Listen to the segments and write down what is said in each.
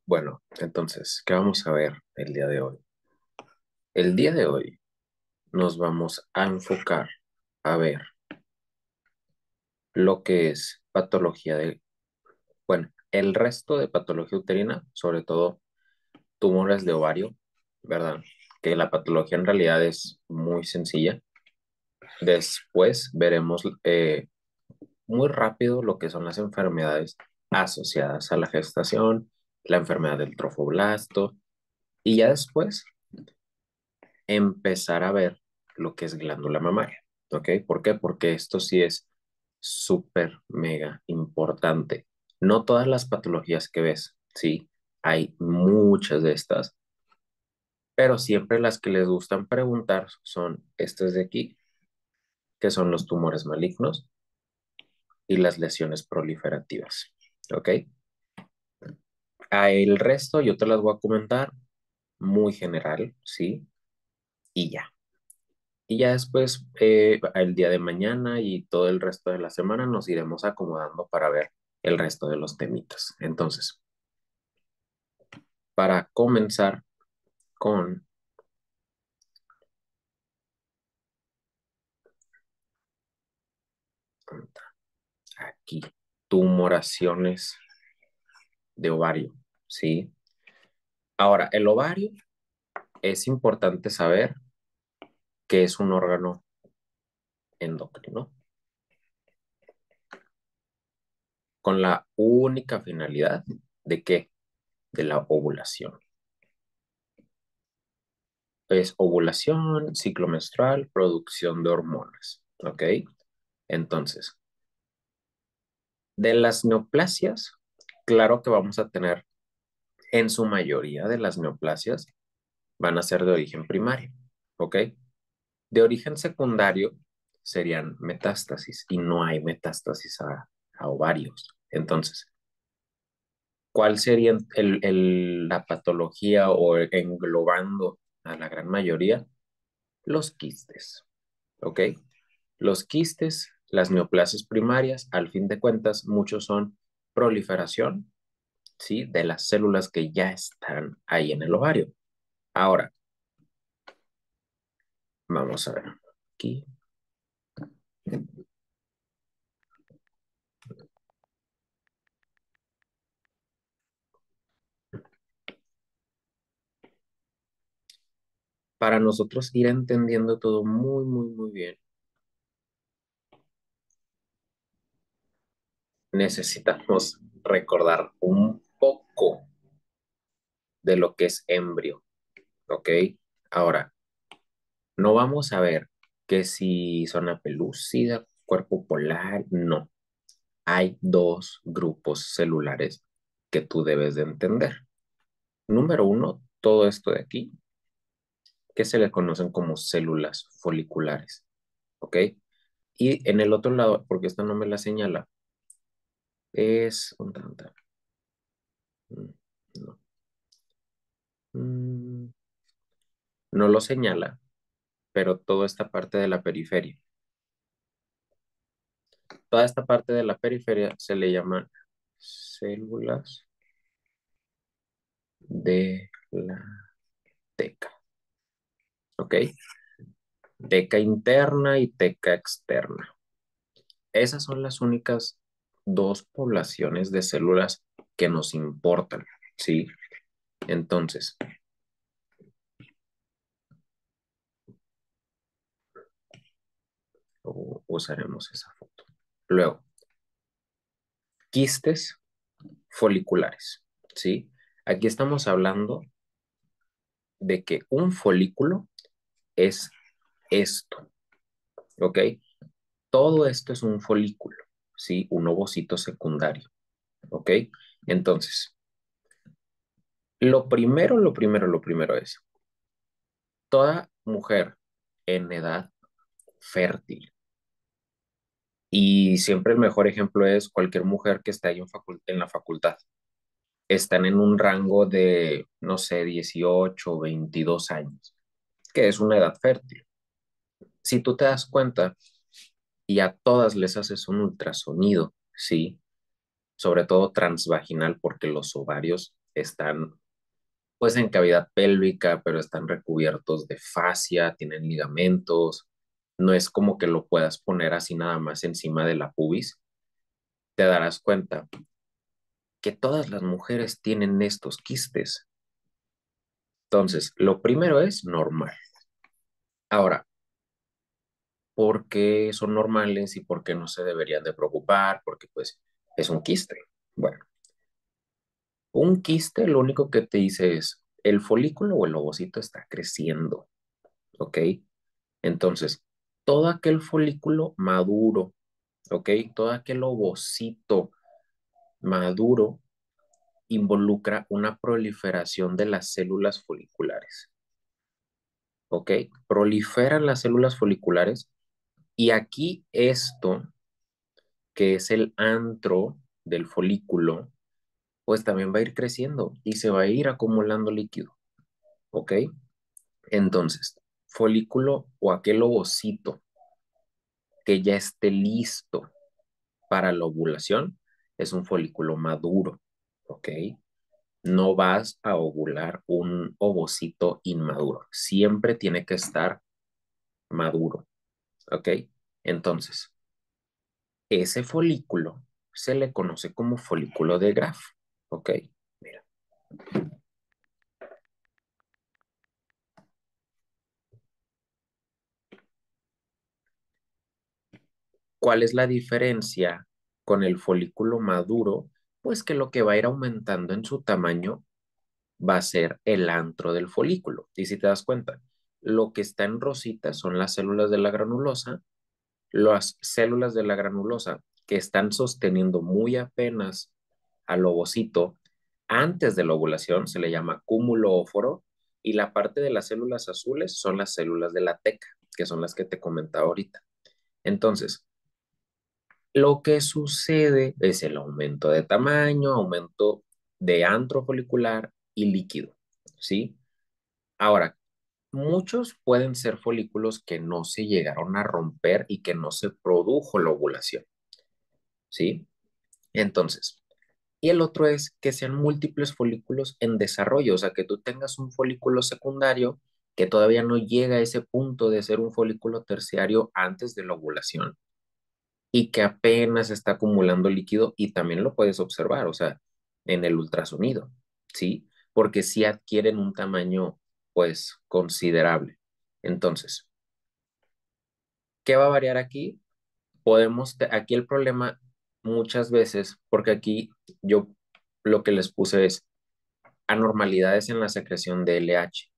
Bueno, entonces, ¿qué vamos a ver el día de hoy? El día de hoy nos vamos a enfocar a ver lo que es patología de, bueno, el resto de patología uterina, sobre todo tumores de ovario, ¿verdad? Que la patología en realidad es muy sencilla. Después veremos muy rápido lo que son las enfermedades asociadas a la gestación, la enfermedad del trofoblasto, y ya después empezar a ver lo que es glándula mamaria, ¿ok? ¿Por qué? Porque esto sí es súper, mega importante. No todas las patologías que ves, sí, hay muchas de estas, pero siempre las que les gustan preguntar son estas de aquí, que son los tumores malignos y las lesiones proliferativas, ¿ok? A el resto yo te las voy a comentar muy general, ¿sí? Y ya. Y ya después, el día de mañana y todo el resto de la semana nos iremos acomodando para ver el resto de los temitas. Entonces, para comenzar con aquí, tumoraciones de ovario, ¿sí? Ahora, el ovario es importante saber que es un órgano endocrino con la única finalidad de que de la ovulación. Es ovulación, ciclo menstrual, producción de hormonas, ¿ok? Entonces, de las neoplasias, claro que vamos a tener, en su mayoría de las neoplasias, van a ser de origen primario, ¿ok? De origen secundario serían metástasis y no hay metástasis a ovarios. Entonces, ¿cuál sería la patología o englobando a la gran mayoría? Los quistes, ¿ok? Los quistes, las neoplasias primarias, al fin de cuentas, muchos son proliferación, ¿sí? De las células que ya están ahí en el ovario. Ahora, vamos a ver aquí. Para nosotros ir entendiendo todo muy, muy, muy bien, necesitamos recordar un poco de lo que es embrio, ¿ok? Ahora, no vamos a ver que si zona pelúcida, cuerpo polar, no. Hay dos grupos celulares que tú debes de entender. Número uno, todo esto de aquí, que se le conocen como células foliculares, ¿ok? Y en el otro lado, porque esta no me la señala, es... No, mm, no lo señala, pero toda esta parte de la periferia. Toda esta parte de la periferia se le llaman células de la teca, ¿ok? Teca interna y teca externa. Esas son las únicas dos poblaciones de células que nos importan, ¿sí? Entonces, usaremos esa foto. Luego, quistes foliculares, ¿sí? Aquí estamos hablando de que un folículo es esto, ¿ok? Todo esto es un folículo, ¿sí? Un ovocito secundario, ¿ok? Entonces, lo primero es, toda mujer en edad fértil, y siempre el mejor ejemplo es cualquier mujer que está ahí en la facultad, están en un rango de, no sé, 18 o 22 años. que es una edad fértil. Si tú te das cuenta y a todas les haces un ultrasonido, ¿sí? Sobre todo transvaginal porque los ovarios están pues en cavidad pélvica, pero están recubiertos de fascia, tienen ligamentos, no es como que lo puedas poner así nada más encima de la pubis, te darás cuenta que todas las mujeres tienen estos quistes. Entonces, lo primero es normal. Ahora, ¿por qué son normales y por qué no se deberían de preocupar? Porque pues es un quiste. Bueno, un quiste lo único que te dice es el folículo o el ovocito está creciendo, ¿ok? Entonces, todo aquel folículo maduro, ¿ok? Todo aquel ovocito maduro involucra una proliferación de las células foliculares, ¿ok? Proliferan las células foliculares y aquí esto, que es el antro del folículo, pues también va a ir creciendo y se va a ir acumulando líquido, ¿ok? Entonces, folículo o aquel ovocito que ya esté listo para la ovulación es un folículo maduro, ¿ok? No vas a ovular un ovocito inmaduro, siempre tiene que estar maduro, ¿ok? Entonces, ese folículo se le conoce como folículo de Graf, ¿ok? Mira, ¿cuál es la diferencia con el folículo maduro? Pues que lo que va a ir aumentando en su tamaño va a ser el antro del folículo. Y si te das cuenta, lo que está en rosita son las células de la granulosa. Las células de la granulosa que están sosteniendo muy apenas al ovocito antes de la ovulación se le llama cúmulo óforo y la parte de las células azules son las células de la teca, que son las que te comentaba ahorita. Entonces, lo que sucede es el aumento de tamaño, aumento de antro folicular y líquido, ¿sí? Ahora, muchos pueden ser folículos que no se llegaron a romper y que no se produjo la ovulación, ¿sí? Entonces, y el otro es que sean múltiples folículos en desarrollo, o sea, que tú tengas un folículo secundario que todavía no llega a ese punto de ser un folículo terciario antes de la ovulación y que apenas está acumulando líquido y también lo puedes observar, o sea, en el ultrasonido, ¿sí? Porque sí adquieren un tamaño, pues, considerable. Entonces, ¿qué va a variar aquí? Aquí el problema muchas veces, porque aquí yo lo que les puse es anormalidades en la secreción de LH.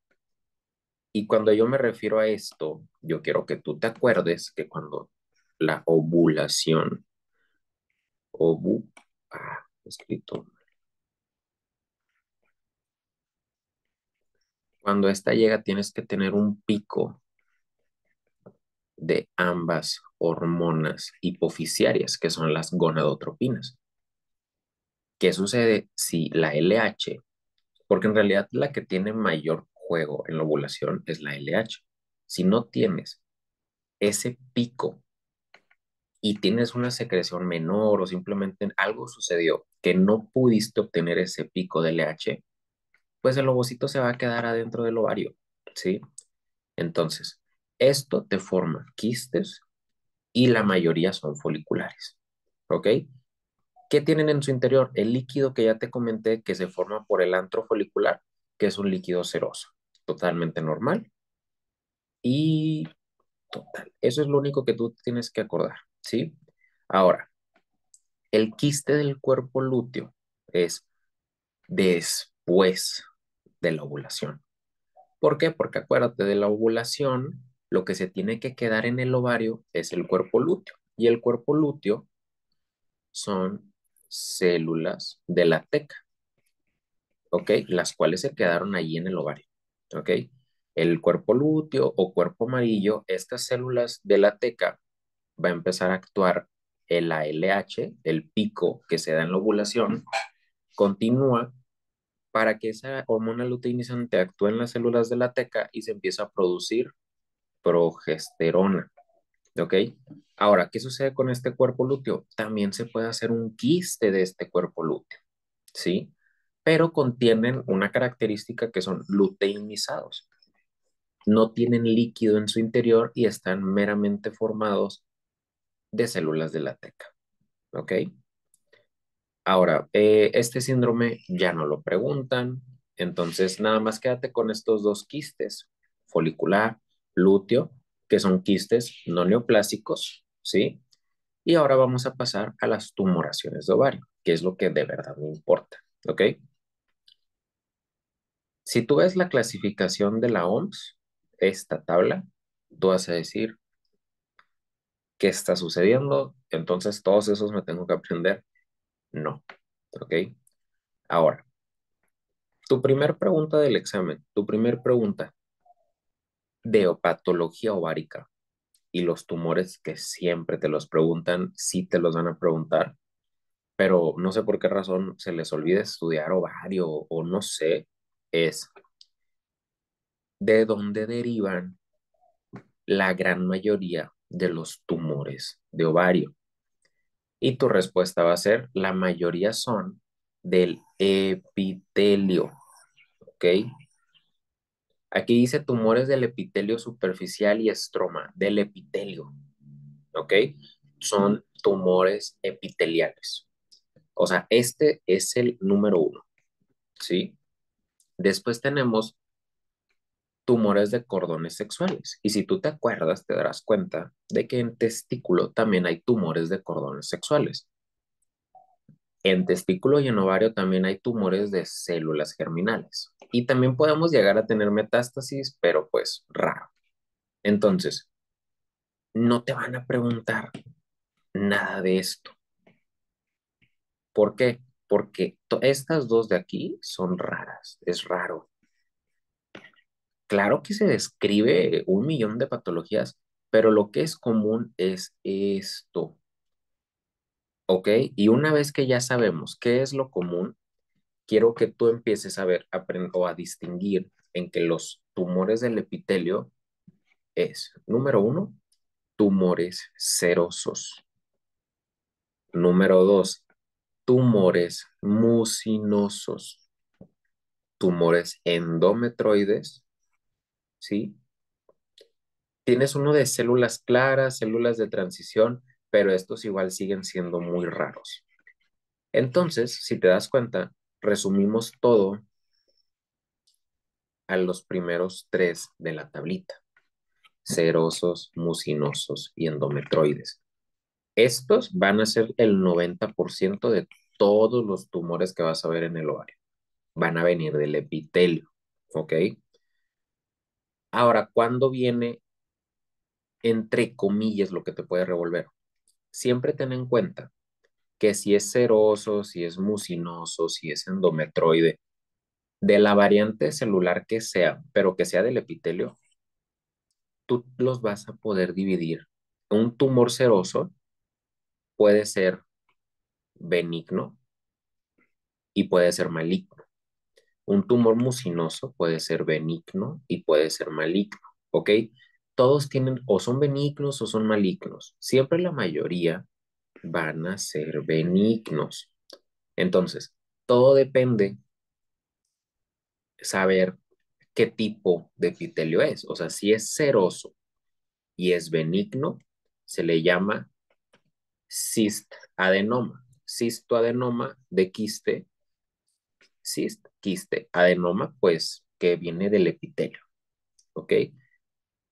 Y cuando yo me refiero a esto, yo quiero que tú te acuerdes que cuando la ovulación, ovu, escrito, cuando esta llega tienes que tener un pico de ambas hormonas hipofisiarias, que son las gonadotropinas. ¿Qué sucede si la LH, porque en realidad la que tiene mayor juego en la ovulación es la LH? Si no tienes ese pico y tienes una secreción menor o simplemente algo sucedió que no pudiste obtener ese pico de LH, pues el ovocito se va a quedar adentro del ovario, ¿sí? Entonces, esto te forma quistes y la mayoría son foliculares, ¿ok? ¿Qué tienen en su interior? El líquido que ya te comenté que se forma por el antro folicular, que es un líquido ceroso, totalmente normal y total. Eso es lo único que tú tienes que acordar, ¿sí? Ahora, el quiste del cuerpo lúteo es después de la ovulación. ¿Por qué? Porque acuérdate de la ovulación, lo que se tiene que quedar en el ovario es el cuerpo lúteo. Y el cuerpo lúteo son células de la teca, ¿ok? Las cuales se quedaron allí en el ovario, ¿ok? El cuerpo lúteo o cuerpo amarillo, estas células de la teca va a empezar a actuar el ALH, el pico que se da en la ovulación, continúa para que esa hormona luteinizante actúe en las células de la teca y se empieza a producir progesterona, ¿ok? Ahora, ¿qué sucede con este cuerpo lúteo? También se puede hacer un quiste de este cuerpo lúteo, ¿sí? Pero contienen una característica que son luteinizados. No tienen líquido en su interior y están meramente formados de células de la teca, ¿ok? Ahora, este síndrome ya no lo preguntan, entonces nada más quédate con estos dos quistes, folicular, lúteo, que son quistes no neoplásicos, ¿sí? Y ahora vamos a pasar a las tumoraciones de ovario, que es lo que de verdad me importa, ¿ok? Si tú ves la clasificación de la OMS, esta tabla, tú vas a decir, ¿qué está sucediendo? Entonces todos esos me tengo que aprender. No, ¿ok? Ahora, tu primer pregunta del examen, tu primer pregunta de patología ovárica y los tumores que siempre te los preguntan, sí te los van a preguntar, pero no sé por qué razón se les olvida estudiar ovario o no sé, es de dónde derivan la gran mayoría de los tumores de ovario. Y tu respuesta va a ser, la mayoría son del epitelio, ¿ok? Aquí dice tumores del epitelio superficial y estroma del epitelio, ¿ok? Son tumores epiteliales. O sea, este es el número uno, ¿sí? Después tenemos tumores de cordones sexuales. Y si tú te acuerdas, te darás cuenta de que en testículo también hay tumores de cordones sexuales. En testículo y en ovario también hay tumores de células germinales. Y también podemos llegar a tener metástasis, pero pues raro. Entonces, no te van a preguntar nada de esto. ¿Por qué? Porque estas dos de aquí son raras, es raro. Claro que se describe un millón de patologías, pero lo que es común es esto, ¿ok? Y una vez que ya sabemos qué es lo común, quiero que tú empieces a ver o a distinguir en que los tumores del epitelio es, número uno, tumores serosos. Número dos, tumores mucinosos, tumores endometroides, ¿sí? Tienes uno de células claras, células de transición, pero estos igual siguen siendo muy raros. Entonces, si te das cuenta, resumimos todo a los primeros tres de la tablita: serosos, mucinosos y endometroides. Estos van a ser el 90% de todos los tumores que vas a ver en el ovario. Van a venir del epitelio, ¿ok? Ahora, ¿cuándo viene, entre comillas, lo que te puede revolver? Siempre ten en cuenta que si es seroso, si es mucinoso, si es endometroide, de la variante celular que sea, pero que sea del epitelio, tú los vas a poder dividir. Un tumor seroso puede ser benigno y puede ser maligno. Un tumor mucinoso puede ser benigno y puede ser maligno, ¿ok? Todos tienen o son benignos o son malignos. Siempre la mayoría van a ser benignos. Entonces, todo depende saber qué tipo de epitelio es. O sea, si es seroso y es benigno, se le llama cistadenoma. Cistoadenoma de quiste, quiste, adenoma, pues que viene del epitelio, ¿ok?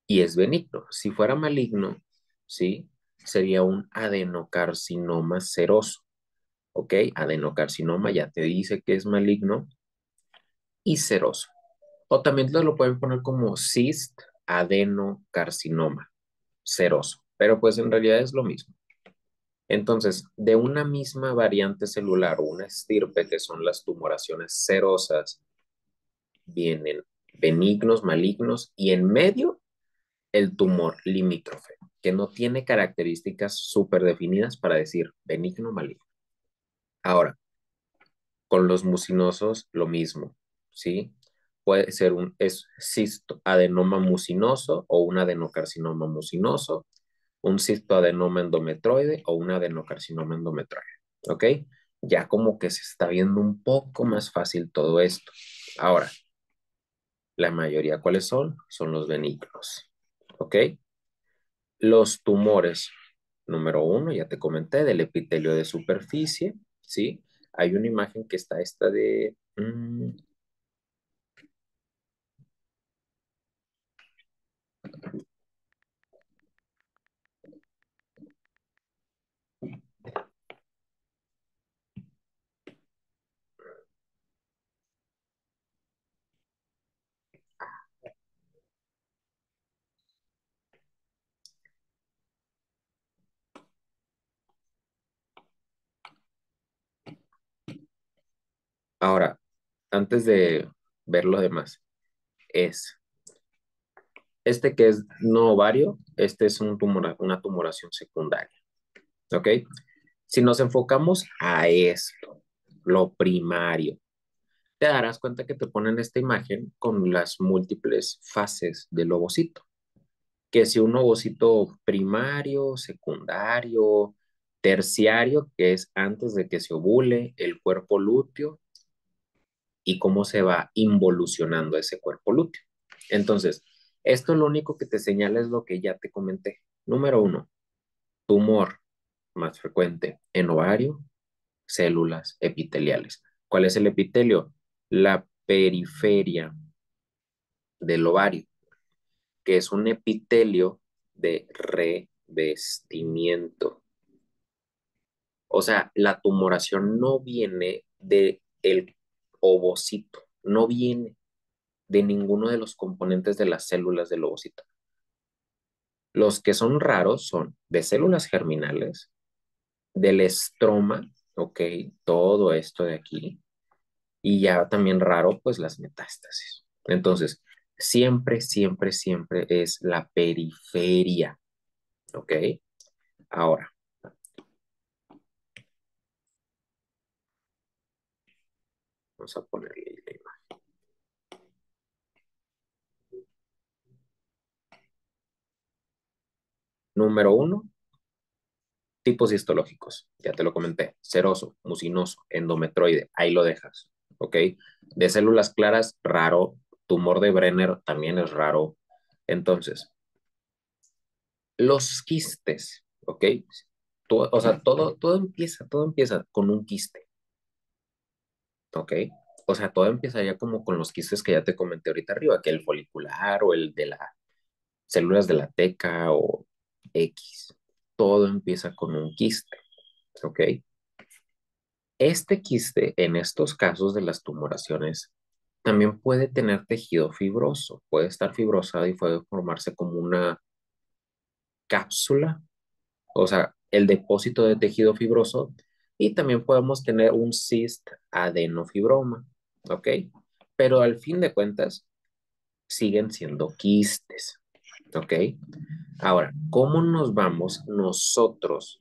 Y es benigno. Si fuera maligno, ¿sí? Sería un adenocarcinoma seroso, ¿ok? Adenocarcinoma ya te dice que es maligno y seroso. O también te lo pueden poner como adenocarcinoma seroso, pero pues en realidad es lo mismo. Entonces, de una misma variante celular o una estirpe, que son las tumoraciones serosas, vienen benignos, malignos y en medio el tumor limítrofe, que no tiene características súper definidas para decir benigno, maligno. Ahora, Con los mucinosos, lo mismo, ¿sí? Puede ser un cistoadenoma mucinoso o un adenocarcinoma mucinoso, un cistoadenoma endometroide o un adenocarcinoma endometroide, ¿ok? Ya como que se está viendo un poco más fácil todo esto. Ahora, la mayoría, ¿cuáles son? Son los benignos, ¿ok? Los tumores, número uno, ya te comenté, del epitelio de superficie, ¿sí? Hay una imagen que está esta de... ahora, antes de ver lo demás, es este que es no ovario, este es una tumoración secundaria, ¿ok? Si nos enfocamos a esto, lo primario, te darás cuenta que te ponen esta imagen con las múltiples fases del ovocito, que si un ovocito primario, secundario, terciario, que es antes de que se ovule, el cuerpo lúteo y cómo se va involucionando ese cuerpo lúteo. Entonces, esto lo único que te señala es lo que ya te comenté. Número uno, tumor más frecuente en ovario, células epiteliales. ¿Cuál es el epitelio? La periferia del ovario, que es un epitelio de revestimiento. O sea, la tumoración no viene del ovocito, no viene de ninguno de los componentes de las células del ovocito. Los que son raros son de células germinales, del estroma, ok, todo esto de aquí, y ya también raro, pues las metástasis. Entonces, siempre, siempre, siempre es la periferia, ok. Ahora, vamos a ponerle la imagen. Número uno, tipos histológicos, ya te lo comenté, seroso, mucinoso, endometroide, ahí lo dejas, ¿ok? De células claras, raro, tumor de Brenner también es raro. Entonces, los quistes, ¿ok? O sea, todo empieza con un quiste, ¿ok? O sea, todo empieza ya como con los quistes que ya te comenté ahorita arriba, que el folicular o el de las células de la teca o X. Todo empieza con un quiste, ¿ok? Este quiste, en estos casos de las tumoraciones, también puede tener tejido fibroso, puede estar fibrosado y puede formarse como una cápsula, o sea, el depósito de tejido fibroso, y también podemos tener un cyst adenofibroma, ¿ok? Pero al fin de cuentas, siguen siendo quistes, ¿ok? Ahora, ¿cómo nos vamos nosotros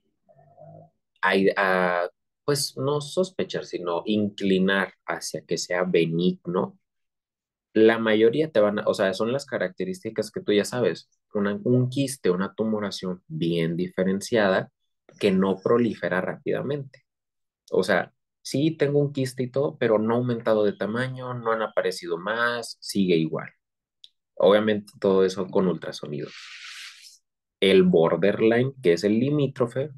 a, pues no sospechar, sino inclinar hacia que sea benigno? La mayoría te van a, o sea, son las características que tú ya sabes, un quiste, una tumoración bien diferenciada que no prolifera rápidamente. O sea, sí tengo un quiste y todo, pero no ha aumentado de tamaño, no han aparecido más, sigue igual. Obviamente todo eso con ultrasonido. El borderline, que es el limítrofe,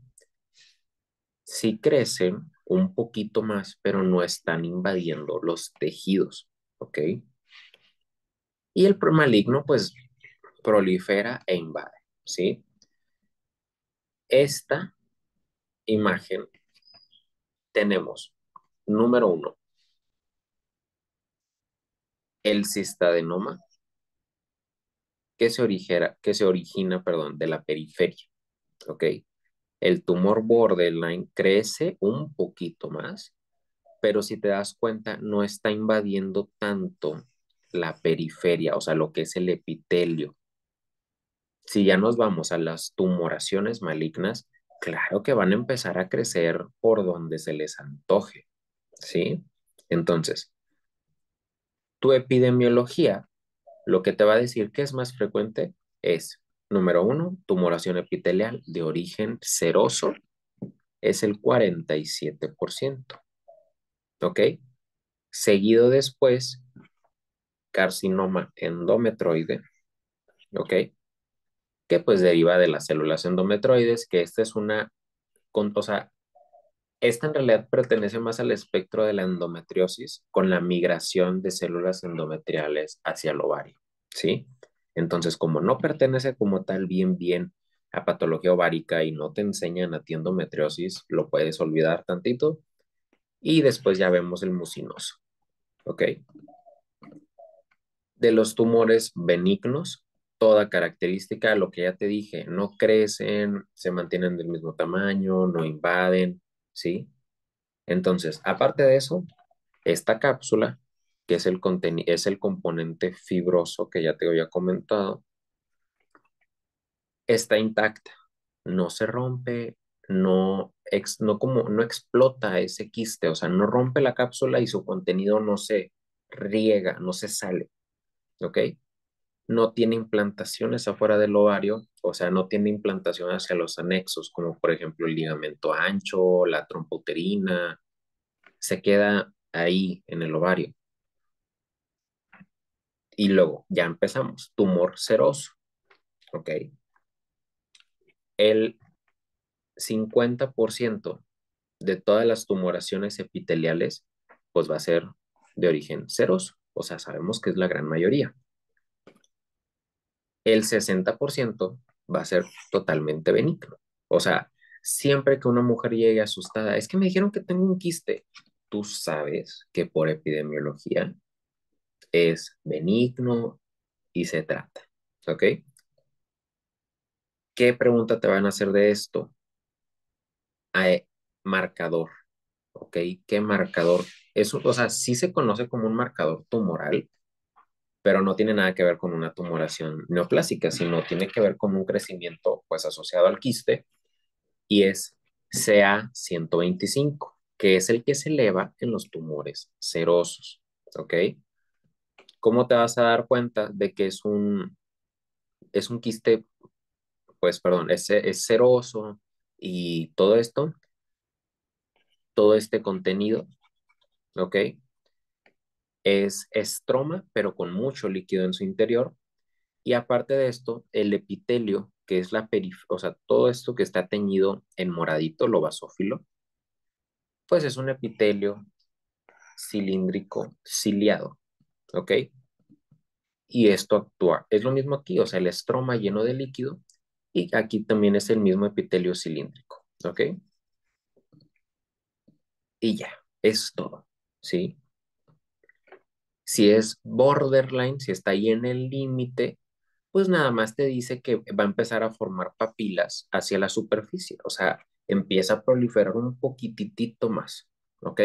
sí crecen un poquito más, pero no están invadiendo los tejidos, ¿ok? Y el maligno, pues, prolifera e invade, ¿sí? Esta imagen tenemos, número uno, el cistadenoma, que se origina, perdón, de la periferia, ¿ok? El tumor borderline crece un poquito más, pero si te das cuenta, no está invadiendo tanto la periferia, o sea, lo que es el epitelio. Si ya nos vamos a las tumoraciones malignas, claro que van a empezar a crecer por donde se les antoje, ¿sí? Entonces, tu epidemiología lo que te va a decir que es más frecuente es, número uno, tumoración epitelial de origen seroso es el 47%, ¿ok? Seguido después, carcinoma endometroide, ¿ok? Que pues deriva de las células endometroides, que esta es o sea, esta en realidad pertenece más al espectro de la endometriosis con la migración de células endometriales hacia el ovario, ¿sí? Entonces, como no pertenece como tal bien a patología ovárica y no te enseñan a ti endometriosis, lo puedes olvidar tantito y después ya vemos el mucinoso, ¿ok? De los tumores benignos, toda característica, lo que ya te dije, no crecen, se mantienen del mismo tamaño, no invaden, ¿sí? Entonces, aparte de eso, esta cápsula, que es es el componente fibroso que ya te había comentado, está intacta, no se rompe, no explota ese quiste, o sea, no rompe la cápsula y su contenido no se riega, no se sale, ¿ok? No tiene implantaciones afuera del ovario, o sea, no tiene implantación hacia los anexos, como por ejemplo el ligamento ancho, la trompa uterina, se queda ahí en el ovario. Y luego ya empezamos, tumor seroso, ¿ok? El 50% de todas las tumoraciones epiteliales, pues va a ser de origen seroso, o sea, sabemos que es la gran mayoría. El 60% va a ser totalmente benigno. O sea, siempre que una mujer llegue asustada, es que me dijeron que tengo un quiste, tú sabes que por epidemiología es benigno y se trata, ¿ok? ¿Qué pregunta te van a hacer de esto? Marcador, ¿ok? ¿Qué marcador? Eso, o sea, sí se conoce como un marcador tumoral, pero no tiene nada que ver con una tumoración neoplásica, sino tiene que ver con un crecimiento, pues, asociado al quiste, y es CA 125, que es el que se eleva en los tumores serosos, ¿ok? ¿Cómo te vas a dar cuenta de que es un quiste, pues, perdón, es seroso y todo esto, todo este contenido, ¿ok? Es estroma, pero con mucho líquido en su interior. Y aparte de esto, el epitelio, que es o sea, todo esto que está teñido en moradito, lo basófilo, pues es un epitelio cilíndrico ciliado, ¿ok? Y esto actúa, es lo mismo aquí, o sea, el estroma lleno de líquido y aquí también es el mismo epitelio cilíndrico, ¿ok? Y ya, es todo, ¿sí? Si es borderline, si está ahí en el límite, pues nada más te dice que va a empezar a formar papilas hacia la superficie, o sea, empieza a proliferar un poquitito más, ¿ok?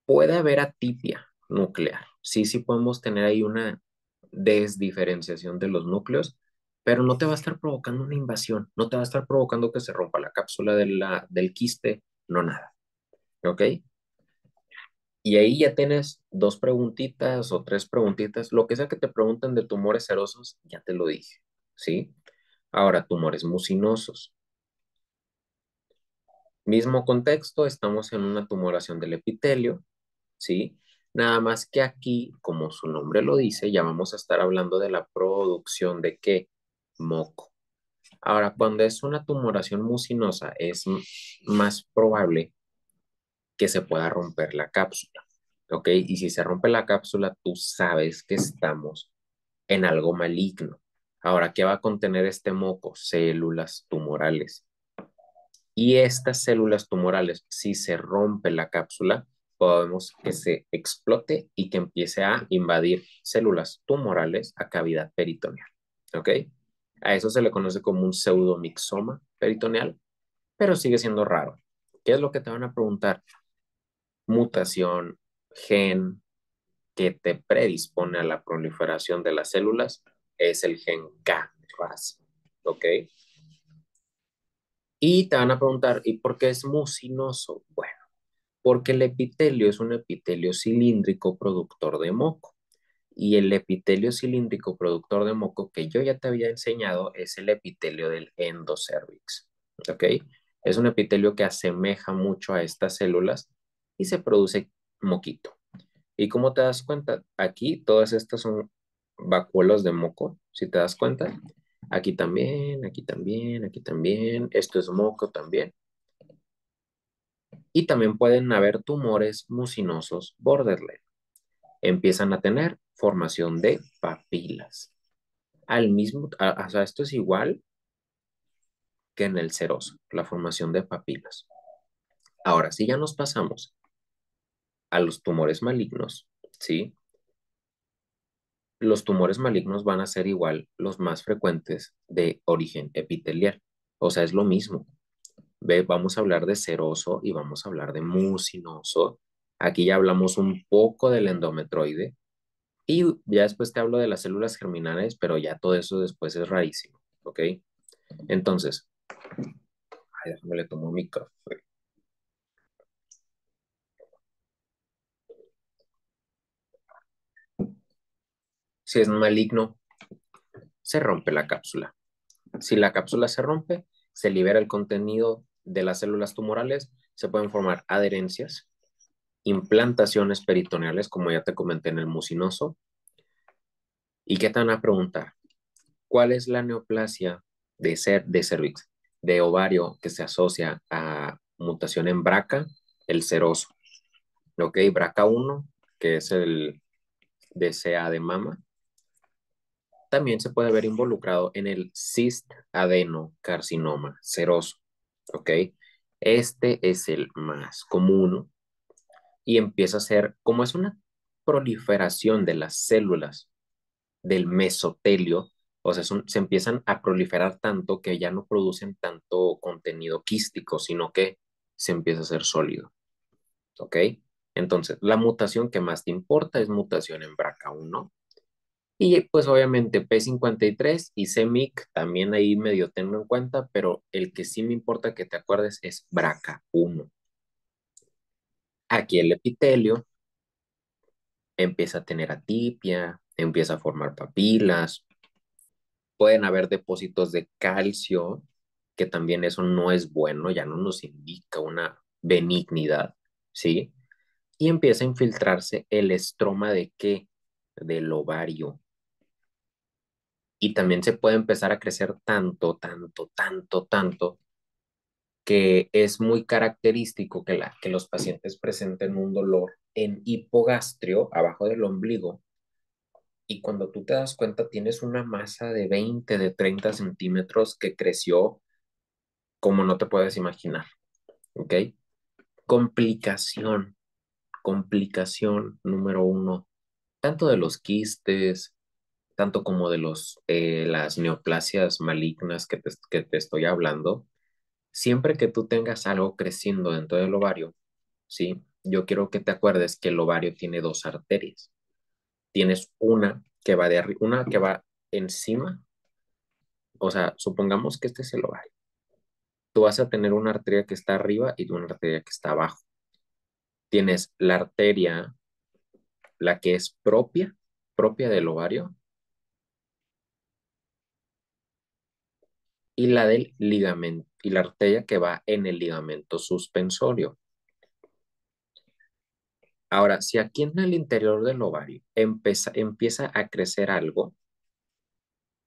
Puede haber atipia nuclear, sí podemos tener ahí una desdiferenciación de los núcleos, pero no te va a estar provocando una invasión, no te va a estar provocando que se rompa la cápsula del quiste, no nada, ¿ok? Y ahí ya tienes dos preguntitas o tres preguntitas, lo que sea que te pregunten de tumores serosos, ya te lo dije, ¿sí? Ahora, tumores mucinosos. Mismo contexto, estamos en una tumoración del epitelio, ¿sí? Nada más que aquí, como su nombre lo dice, ya vamos a estar hablando de la producción de qué? Moco. Ahora, cuando es una tumoración mucinosa, es más probable que se pueda romper la cápsula, ¿ok? Y si se rompe la cápsula, tú sabes que estamos en algo maligno. Ahora, ¿qué va a contener este moco? Células tumorales. Y estas células tumorales, si se rompe la cápsula, podemos que se explote y que empiece a invadir células tumorales a cavidad peritoneal, ¿ok? A eso se le conoce como un pseudomixoma peritoneal, pero sigue siendo raro. ¿Qué es lo que te van a preguntar? Mutación, gen que te predispone a la proliferación de las células es el gen KRAS, ¿ok? Y te van a preguntar, ¿y por qué es mucinoso? Bueno, Porque el epitelio es un epitelio cilíndrico productor de moco. Y el epitelio cilíndrico productor de moco que yo ya te había enseñado es el epitelio del endocervix. ¿Ok? Es un epitelio que asemeja mucho a estas células y se produce moquito. ¿Y cómo te das cuenta? Aquí todas estas son vacuolas de moco, si te das cuenta. Aquí también, aquí también, aquí también. Esto es moco también. Y también pueden haber tumores mucinosos borderline. Empiezan a tener formación de papilas. O sea, esto es igual que en el seroso, la formación de papilas. Ahora, si ya nos pasamos a los tumores malignos, ¿sí? Los tumores malignos van a ser igual los más frecuentes de origen epitelial. O sea, es lo mismo. Ve, vamos a hablar de seroso y vamos a hablar de mucinoso. Aquí ya hablamos un poco del endometroide y ya después te hablo de las células germinales, pero ya todo eso después es rarísimo, ¿ok? Entonces, ay, déjame le tomo mi café. Si es maligno, se rompe la cápsula. Si la cápsula se rompe, se libera el contenido de las células tumorales, se pueden formar adherencias, implantaciones peritoneales, como ya te comenté en el mucinoso. ¿Y qué te van a preguntar? ¿Cuál es la neoplasia de cervix, de ovario que se asocia a mutación en BRCA? El seroso. ¿Ok? BRCA1, que es el DCA de mama, también se puede ver involucrado en el adenocarcinoma seroso. ¿Ok? Este es el más común y empieza a ser, como es una proliferación de las células del mesotelio, o sea, se empiezan a proliferar tanto que ya no producen tanto contenido quístico, sino que se empieza a hacer sólido. ¿Ok? Entonces, la mutación que más te importa es mutación en BRCA1. Y pues obviamente P53 y CEMIC también ahí medio tengo en cuenta, pero el que sí me importa que te acuerdes es BRCA1. Aquí el epitelio empieza a tener atipia, empieza a formar papilas, pueden haber depósitos de calcio, que también eso no es bueno, ya no nos indica una benignidad, ¿sí? Y empieza a infiltrarse el estroma de qué? Del ovario. Y también se puede empezar a crecer tanto, tanto, tanto, tanto, que es muy característico que los pacientes presenten un dolor en hipogastrio, abajo del ombligo, y cuando tú te das cuenta tienes una masa de 20 de 30 centímetros que creció como no te puedes imaginar, ¿ok? Complicación, complicación número uno, tanto de los quistes, tanto como de las neoplasias malignas que te estoy hablando. Siempre que tú tengas algo creciendo dentro del ovario, ¿sí? Yo quiero que te acuerdes que el ovario tiene dos arterias. Tienes una que va de arriba, una que va encima, o sea, supongamos que este es el ovario. Tú vas a tener una arteria que está arriba y una arteria que está abajo. Tienes la arteria, la que es propia del ovario, y la del ligamento, y la arteria que va en el ligamento suspensorio. Ahora, si aquí en el interior del ovario empieza a crecer algo,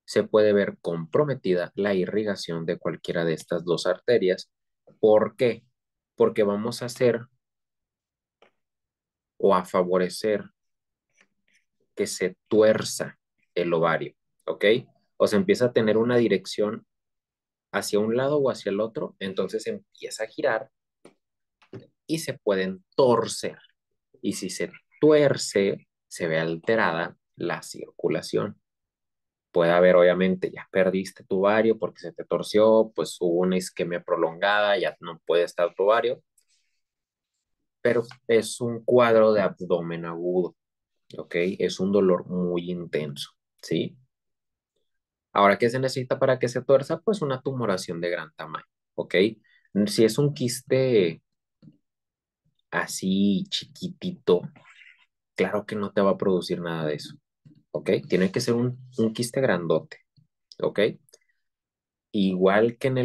se puede ver comprometida la irrigación de cualquiera de estas dos arterias. ¿Por qué? Porque vamos a hacer o a favorecer que se tuerza el ovario, ¿ok? O sea, empieza a tener una dirección hacia un lado o hacia el otro, entonces empieza a girar y se pueden torcer. Y si se tuerce, se ve alterada la circulación. Puede haber, obviamente, ya perdiste tu ovario porque se te torció, pues hubo una isquemia prolongada, ya no puede estar tu ovario, pero es un cuadro de abdomen agudo, ¿ok? Es un dolor muy intenso, ¿sí? Ahora, ¿qué se necesita para que se tuerza? Pues una tumoración de gran tamaño, ¿ok? Si es un quiste así chiquitito, claro que no te va a producir nada de eso, ¿ok? Tiene que ser un quiste grandote, ¿ok? Igual que en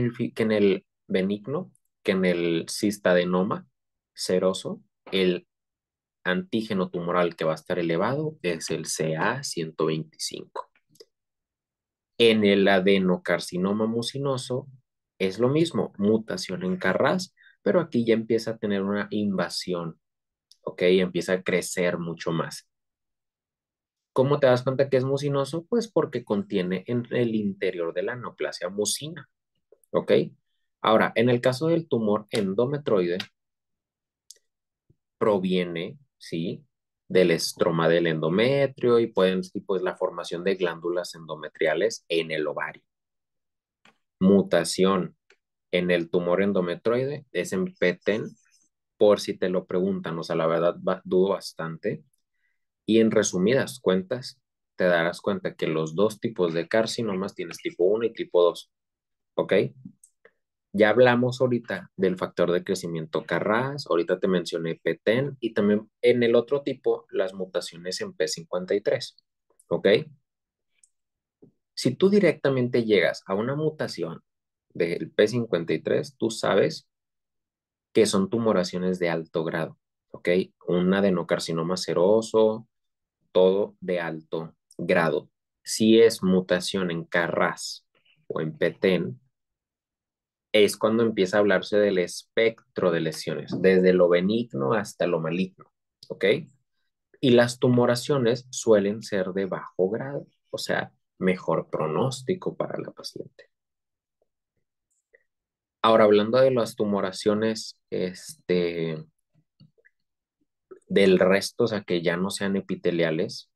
el benigno, que en el cistadenoma seroso, el antígeno tumoral que va a estar elevado es el CA 125. En el adenocarcinoma mucinoso es lo mismo, mutación en Carras, pero aquí ya empieza a tener una invasión, ¿ok? Empieza a crecer mucho más. ¿Cómo te das cuenta que es mucinoso? Pues porque contiene en el interior de la neoplasia mucina, ¿ok? Ahora, en el caso del tumor endometroide, proviene, ¿sí? Del estroma del endometrio y pues la formación de glándulas endometriales en el ovario. Mutación en el tumor endometroide es en PTEN, por si te lo preguntan, o sea, la verdad dudo bastante. Y en resumidas cuentas, te darás cuenta que los dos tipos de carcinomas tienes tipo uno y tipo 2, ¿ok? Ya hablamos ahorita del factor de crecimiento Carras, ahorita te mencioné PTEN y también en el otro tipo las mutaciones en P53, ¿ok? Si tú directamente llegas a una mutación del P53, tú sabes que son tumoraciones de alto grado, ¿ok? Un adenocarcinoma seroso, todo de alto grado. Si es mutación en Carras o en PTEN, es cuando empieza a hablarse del espectro de lesiones, desde lo benigno hasta lo maligno, ¿ok? Y las tumoraciones suelen ser de bajo grado, o sea, mejor pronóstico para la paciente. Ahora, hablando de las tumoraciones, del resto, o sea, que ya no sean epiteliales,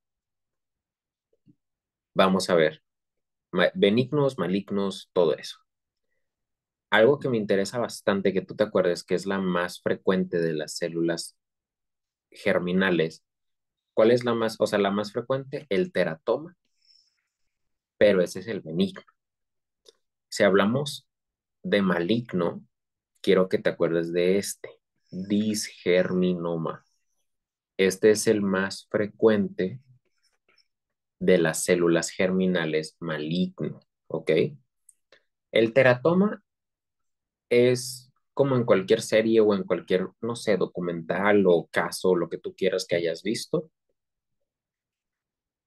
vamos a ver, benignos, malignos, todo eso. Algo que me interesa bastante que tú te acuerdes que es la más frecuente de las células germinales. ¿Cuál es la más, o sea, la más frecuente? El teratoma, pero ese es el benigno. Si hablamos de maligno, quiero que te acuerdes de este, disgerminoma. Este es el más frecuente de las células germinales maligno, ¿ok? El teratoma es como en cualquier serie o en cualquier, no sé, documental o caso, lo que tú quieras que hayas visto,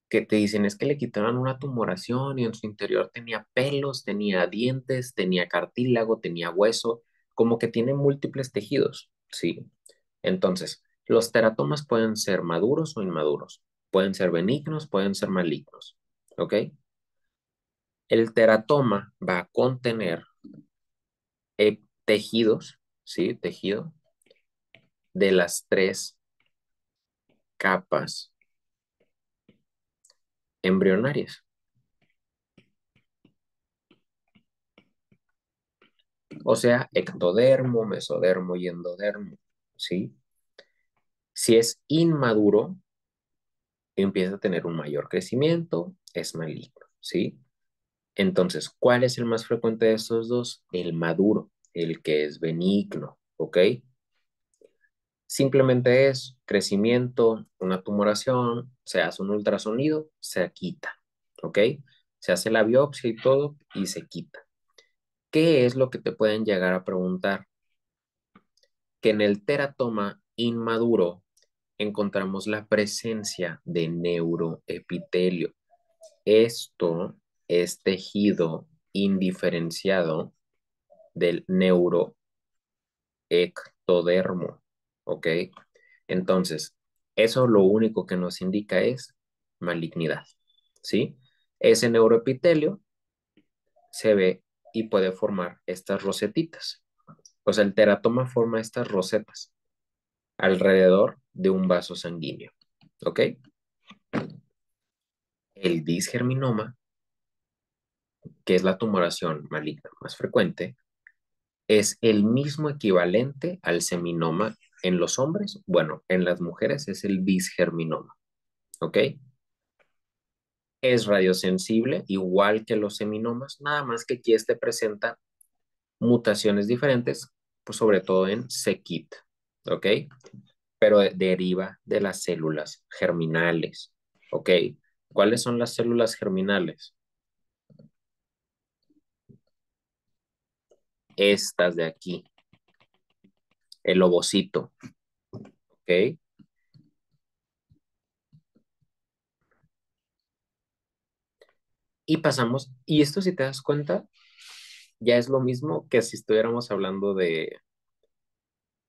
que te dicen es que le quitaron una tumoración y en su interior tenía pelos, tenía dientes, tenía cartílago, tenía hueso, como que tiene múltiples tejidos, ¿sí? Entonces, los teratomas pueden ser maduros o inmaduros, pueden ser benignos, pueden ser malignos, ¿ok? El teratoma va a contener tejidos, ¿sí? Tejido de las tres capas embrionarias, o sea, ectodermo, mesodermo y endodermo, ¿sí? Si es inmaduro, empieza a tener un mayor crecimiento, es maligno, ¿sí? Entonces, ¿cuál es el más frecuente de estos dos? El maduro, el que es benigno, ¿ok? Simplemente es crecimiento, una tumoración, se hace un ultrasonido, se quita, ¿ok? Se hace la biopsia y todo y se quita. ¿Qué es lo que te pueden llegar a preguntar? Que en el teratoma inmaduro encontramos la presencia de neuroepitelio. Esto es tejido indiferenciado del neuroectodermo, ¿ok? Entonces, eso lo único que nos indica es malignidad, ¿sí? Ese neuroepitelio se ve y puede formar estas rosetitas. O sea, el teratoma forma estas rosetas alrededor de un vaso sanguíneo, ¿ok? El disgerminoma, que es la tumoración maligna más frecuente, es el mismo equivalente al seminoma en los hombres. Bueno, en las mujeres es el disgerminoma, ¿ok? Es radiosensible, igual que los seminomas, nada más que aquí este presenta mutaciones diferentes, pues sobre todo en c-KIT, ¿ok? Pero deriva de las células germinales, ¿ok? ¿Cuáles son las células germinales? Estas de aquí, el ovocito, ¿ok? Y pasamos, y esto si te das cuenta, ya es lo mismo que si estuviéramos hablando de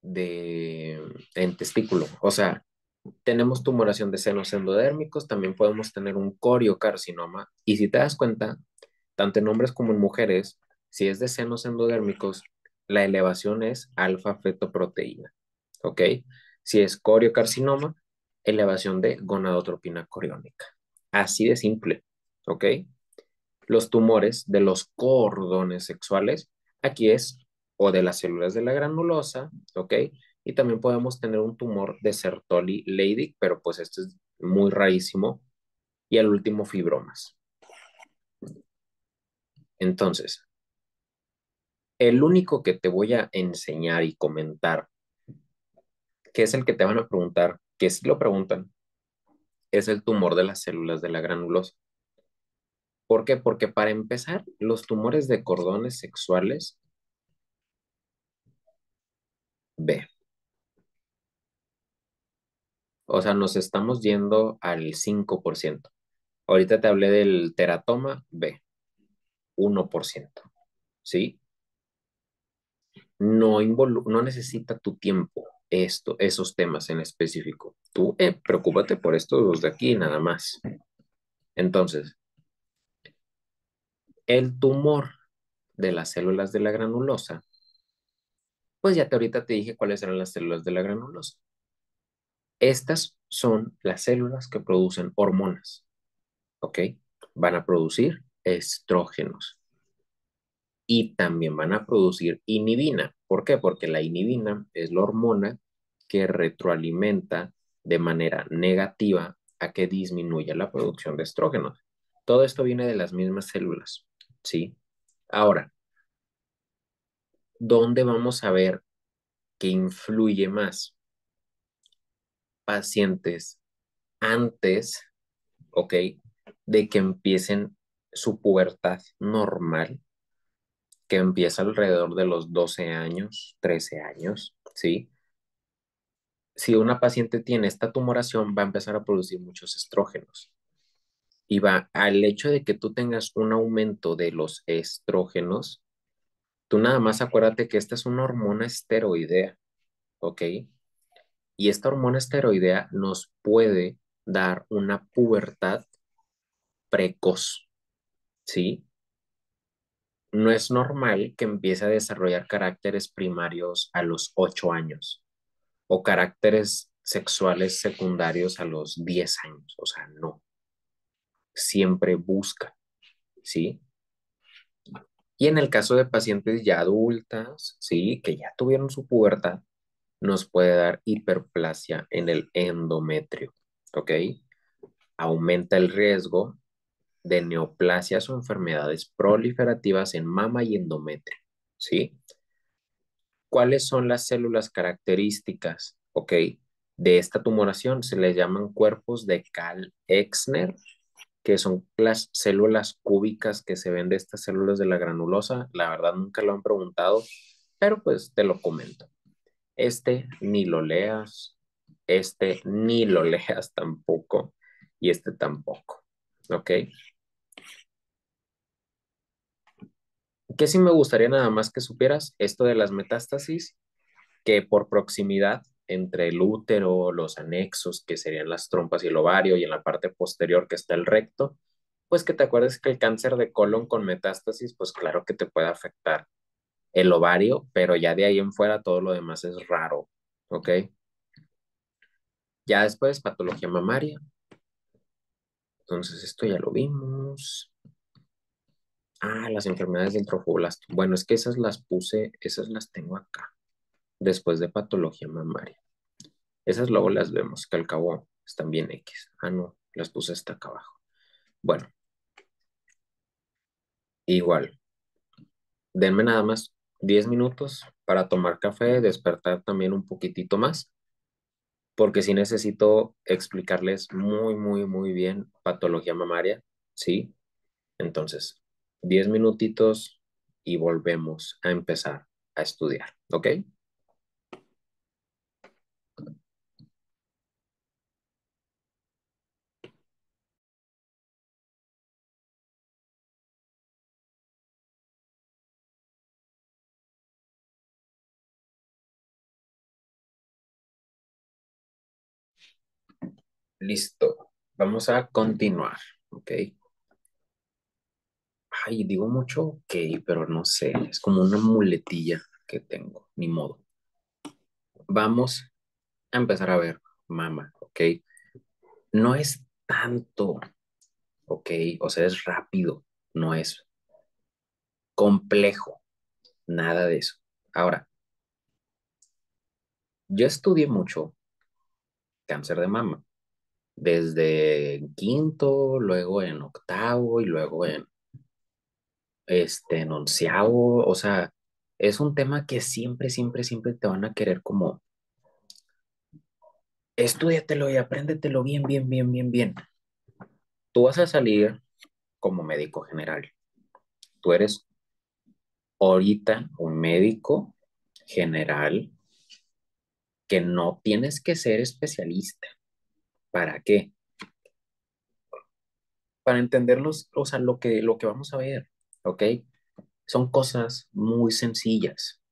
en testículo. O sea, tenemos tumoración de senos endodérmicos, también podemos tener un coriocarcinoma. Y si te das cuenta, tanto en hombres como en mujeres, si es de senos endodérmicos, la elevación es alfa-fetoproteína, ¿ok? Si es coriocarcinoma, elevación de gonadotropina coriónica. Así de simple, ¿ok? Los tumores de los cordones sexuales, aquí es, o de las células de la granulosa, ¿ok? Y también podemos tener un tumor de Sertoli-Leydig, pero pues este es muy rarísimo. Y al último, fibromas. Entonces, el único que te voy a enseñar y comentar, que es el que te van a preguntar, que si lo preguntan, es el tumor de las células de la granulosa. ¿Por qué? Porque para empezar, los tumores de cordones sexuales, B. O sea, nos estamos yendo al 5%. Ahorita te hablé del teratoma, B, 1%. ¿Sí? No necesita tu tiempo esos temas en específico. Tú preocúpate por estos de aquí nada más. Entonces, el tumor de las células de la granulosa, pues ya te ahorita te dije cuáles eran las células de la granulosa. Estas son las células que producen hormonas, ¿ok? Van a producir estrógenos y también van a producir inhibina. ¿Por qué? Porque la inhibina es la hormona que retroalimenta de manera negativa a que disminuya la producción de estrógenos. Todo esto viene de las mismas células, ¿sí? Ahora, ¿dónde vamos a ver que influye más? Pacientes antes, ¿ok? De que empiecen su pubertad normal, que empieza alrededor de los 12 años, 13 años, ¿sí? Si una paciente tiene esta tumoración, va a empezar a producir muchos estrógenos. Y va al hecho de que tú tengas un aumento de los estrógenos, tú nada más acuérdate que esta es una hormona esteroidea, ¿ok? Y esta hormona esteroidea nos puede dar una pubertad precoz, ¿sí? No es normal que empiece a desarrollar caracteres primarios a los 8 años o caracteres sexuales secundarios a los 10 años, o sea, no, siempre busca, ¿sí? Y en el caso de pacientes ya adultas, ¿sí? Que ya tuvieron su pubertad, nos puede dar hiperplasia en el endometrio, ¿ok? Aumenta el riesgo de neoplasias o enfermedades proliferativas en mama y endometrio, ¿sí? ¿Cuáles son las células características, ok, de esta tumoración? Se les llaman cuerpos de Karl-Exner, que son las células cúbicas que se ven de estas células de la granulosa. La verdad nunca lo han preguntado, pero pues te lo comento. Este ni lo leas, este ni lo leas tampoco, y este tampoco, ¿ok? Que sí me gustaría nada más que supieras esto de las metástasis, que por proximidad entre el útero, los anexos, que serían las trompas y el ovario, y en la parte posterior que está el recto, pues que te acuerdes que el cáncer de colon con metástasis, pues claro que te puede afectar el ovario, pero ya de ahí en fuera todo lo demás es raro, ¿ok? Ya después, patología mamaria. Entonces, esto ya lo vimos. Ah, las enfermedades del trofoblasto. Bueno, es que esas las puse, esas las tengo acá, después de patología mamaria. Esas luego las vemos, que al cabo están bien X. Ah, no, las puse hasta acá abajo. Bueno, igual, denme nada más 10 minutos para tomar café, despertar también un poquitito más, porque sí necesito explicarles muy, muy, muy bien patología mamaria, ¿sí? Entonces, 10 minutitos y volvemos a empezar a estudiar, ¿ok? Listo. Vamos a continuar, ¿ok? Ay, digo mucho, ok, pero no sé, es como una muletilla que tengo, ni modo. Vamos a empezar a ver, mama, ¿ok? No es tanto, ¿ok? O sea, es rápido, no es complejo, nada de eso. Ahora, yo estudié mucho cáncer de mama, desde quinto, luego en octavo y luego en onceavo, o sea, es un tema que siempre, siempre, siempre te van a querer como, estúdiatelo y apréndetelo bien, bien, bien, bien, bien. Tú vas a salir como médico general. Tú eres ahorita un médico general que no tienes que ser especialista. ¿Para qué? Para entenderlos, o sea, lo que vamos a ver, ¿ok? Son cosas muy sencillas,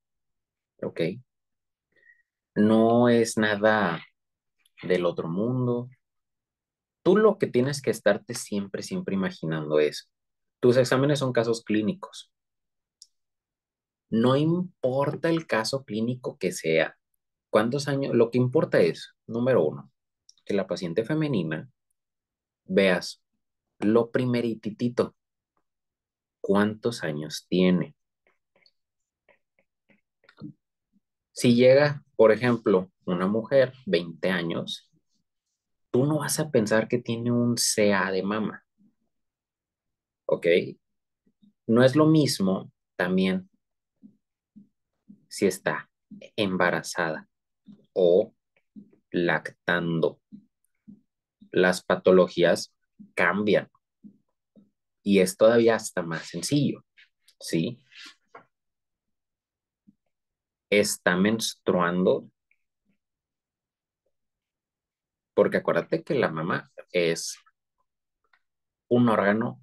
¿ok? No es nada del otro mundo. Tú lo que tienes que estarte siempre, siempre imaginando es, tus exámenes son casos clínicos. No importa el caso clínico que sea, cuántos años, lo que importa es, número uno, que la paciente femenina veas lo primerititito, cuántos años tiene. Si llega, por ejemplo, una mujer, 20 años, tú no vas a pensar que tiene un CA de mama, ¿ok? No es lo mismo también si está embarazada o lactando. Las patologías cambian y es todavía hasta más sencillo, ¿sí? Está menstruando, porque acuérdate que la mama es un órgano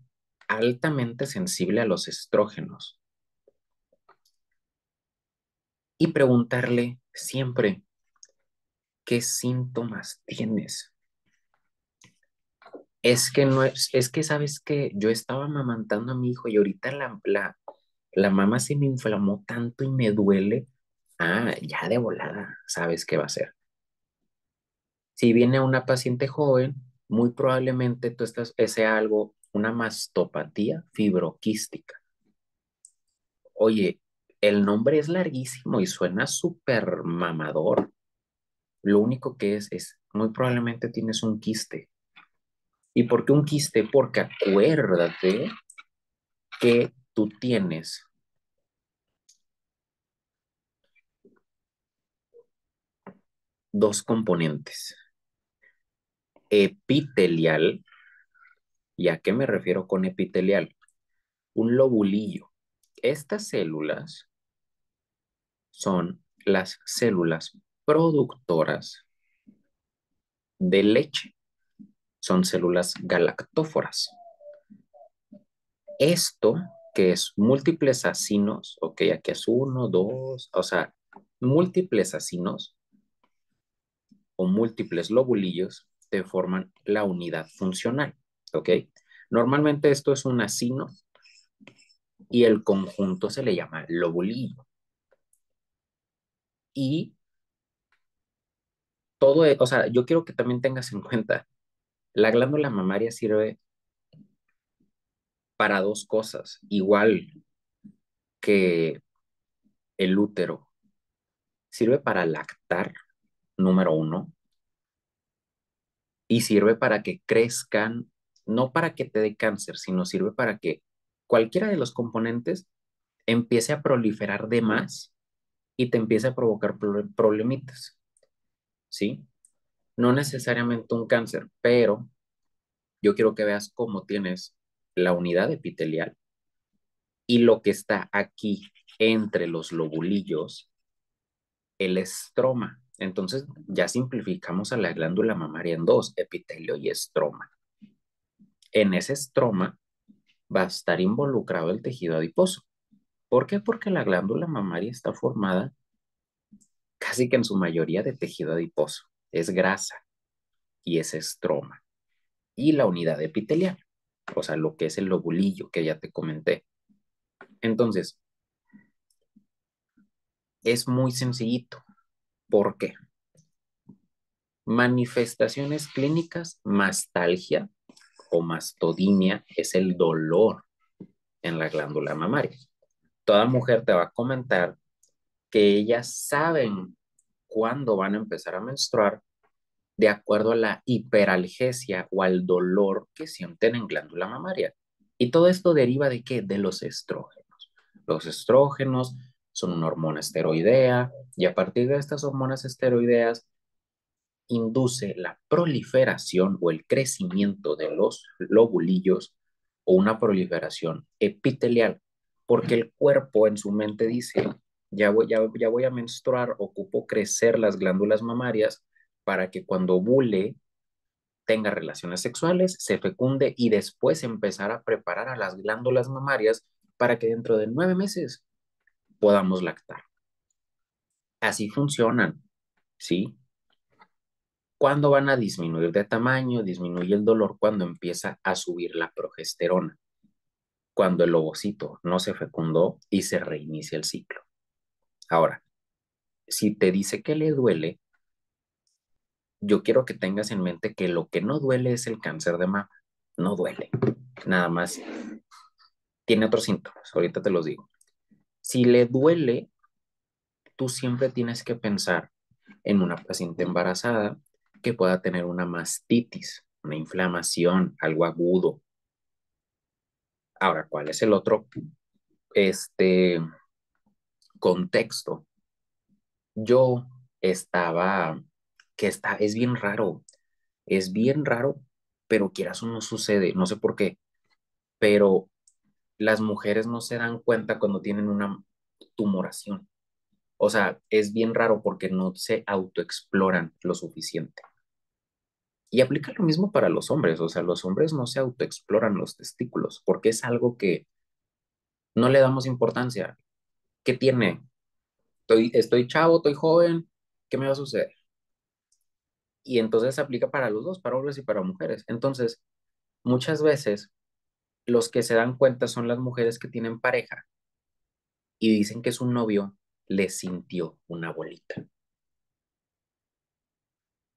altamente sensible a los estrógenos y preguntarle siempre, ¿qué síntomas tienes? Es que no es que sabes que yo estaba amamantando a mi hijo y ahorita la mama se me inflamó tanto y me duele. Ah, ya de volada, sabes qué va a ser. Si viene una paciente joven, muy probablemente tú estás, ese algo, una mastopatía fibroquística. Oye, el nombre es larguísimo y suena súper mamador. Lo único que es muy probablemente tienes un quiste. ¿Y por qué un quiste? Porque acuérdate que tú tienes dos componentes, epitelial. ¿Y a qué me refiero con epitelial? Un lobulillo. Estas células son las células productoras de leche. Son células galactóforas. Esto, que es múltiples acinos, ok, aquí es uno, dos, o sea, múltiples acinos o múltiples lobulillos te forman la unidad funcional, ok. Normalmente esto es un acino y el conjunto se le llama lobulillo. Y todo, o sea, yo quiero que también tengas en cuenta, la glándula mamaria sirve para dos cosas, igual que el útero. Sirve para lactar, número uno, y sirve para que crezcan, no para que te dé cáncer, sino sirve para que cualquiera de los componentes empiece a proliferar de más y te empiece a provocar problemitas, ¿sí? No necesariamente un cáncer, pero yo quiero que veas cómo tienes la unidad epitelial y lo que está aquí entre los lobulillos, el estroma. Entonces ya simplificamos a la glándula mamaria en dos, epitelio y estroma. En ese estroma va a estar involucrado el tejido adiposo. ¿Por qué? Porque la glándula mamaria está formada casi que en su mayoría de tejido adiposo. Es grasa y es estroma. Y la unidad epitelial, o sea, lo que es el lobulillo que ya te comenté. Entonces, es muy sencillito. ¿Por qué? Manifestaciones clínicas, mastalgia o mastodinia es el dolor en la glándula mamaria. Toda mujer te va a comentar que ellas saben cuándo van a empezar a menstruar de acuerdo a la hiperalgesia o al dolor que sienten en glándula mamaria. Y todo esto deriva de qué? De los estrógenos. Los estrógenos son una hormona esteroidea y a partir de estas hormonas esteroideas induce la proliferación o el crecimiento de los lobulillos o una proliferación epitelial, porque el cuerpo en su mente dice, ya voy a menstruar, ocupo crecer las glándulas mamarias para que cuando ovule tenga relaciones sexuales, se fecunde y después empezar a preparar a las glándulas mamarias para que dentro de 9 meses podamos lactar. Así funcionan, ¿sí? ¿Cuándo van a disminuir de tamaño? Disminuye el dolor cuando empieza a subir la progesterona, cuando el ovocito no se fecundó y se reinicia el ciclo. Ahora, si te dice que le duele, yo quiero que tengas en mente que lo que no duele es el cáncer de mama. No duele, nada más tiene otros síntomas, ahorita te los digo. Si le duele, tú siempre tienes que pensar en una paciente embarazada que pueda tener una mastitis, una inflamación, algo agudo. Ahora, ¿cuál es el otro este contexto? Yo estaba, es bien raro, pero quieras o no sucede, no sé por qué, pero las mujeres no se dan cuenta cuando tienen una tumoración. O sea, es bien raro porque no se autoexploran lo suficiente. Y aplica lo mismo para los hombres, o sea, los hombres no se autoexploran los testículos porque es algo que no le damos importancia. ¿Qué tiene? Estoy chavo, estoy joven, ¿qué me va a suceder? Y entonces se aplica para los dos, para hombres y para mujeres. Entonces, muchas veces los que se dan cuenta son las mujeres que tienen pareja y dicen que su novio le sintió una bolita.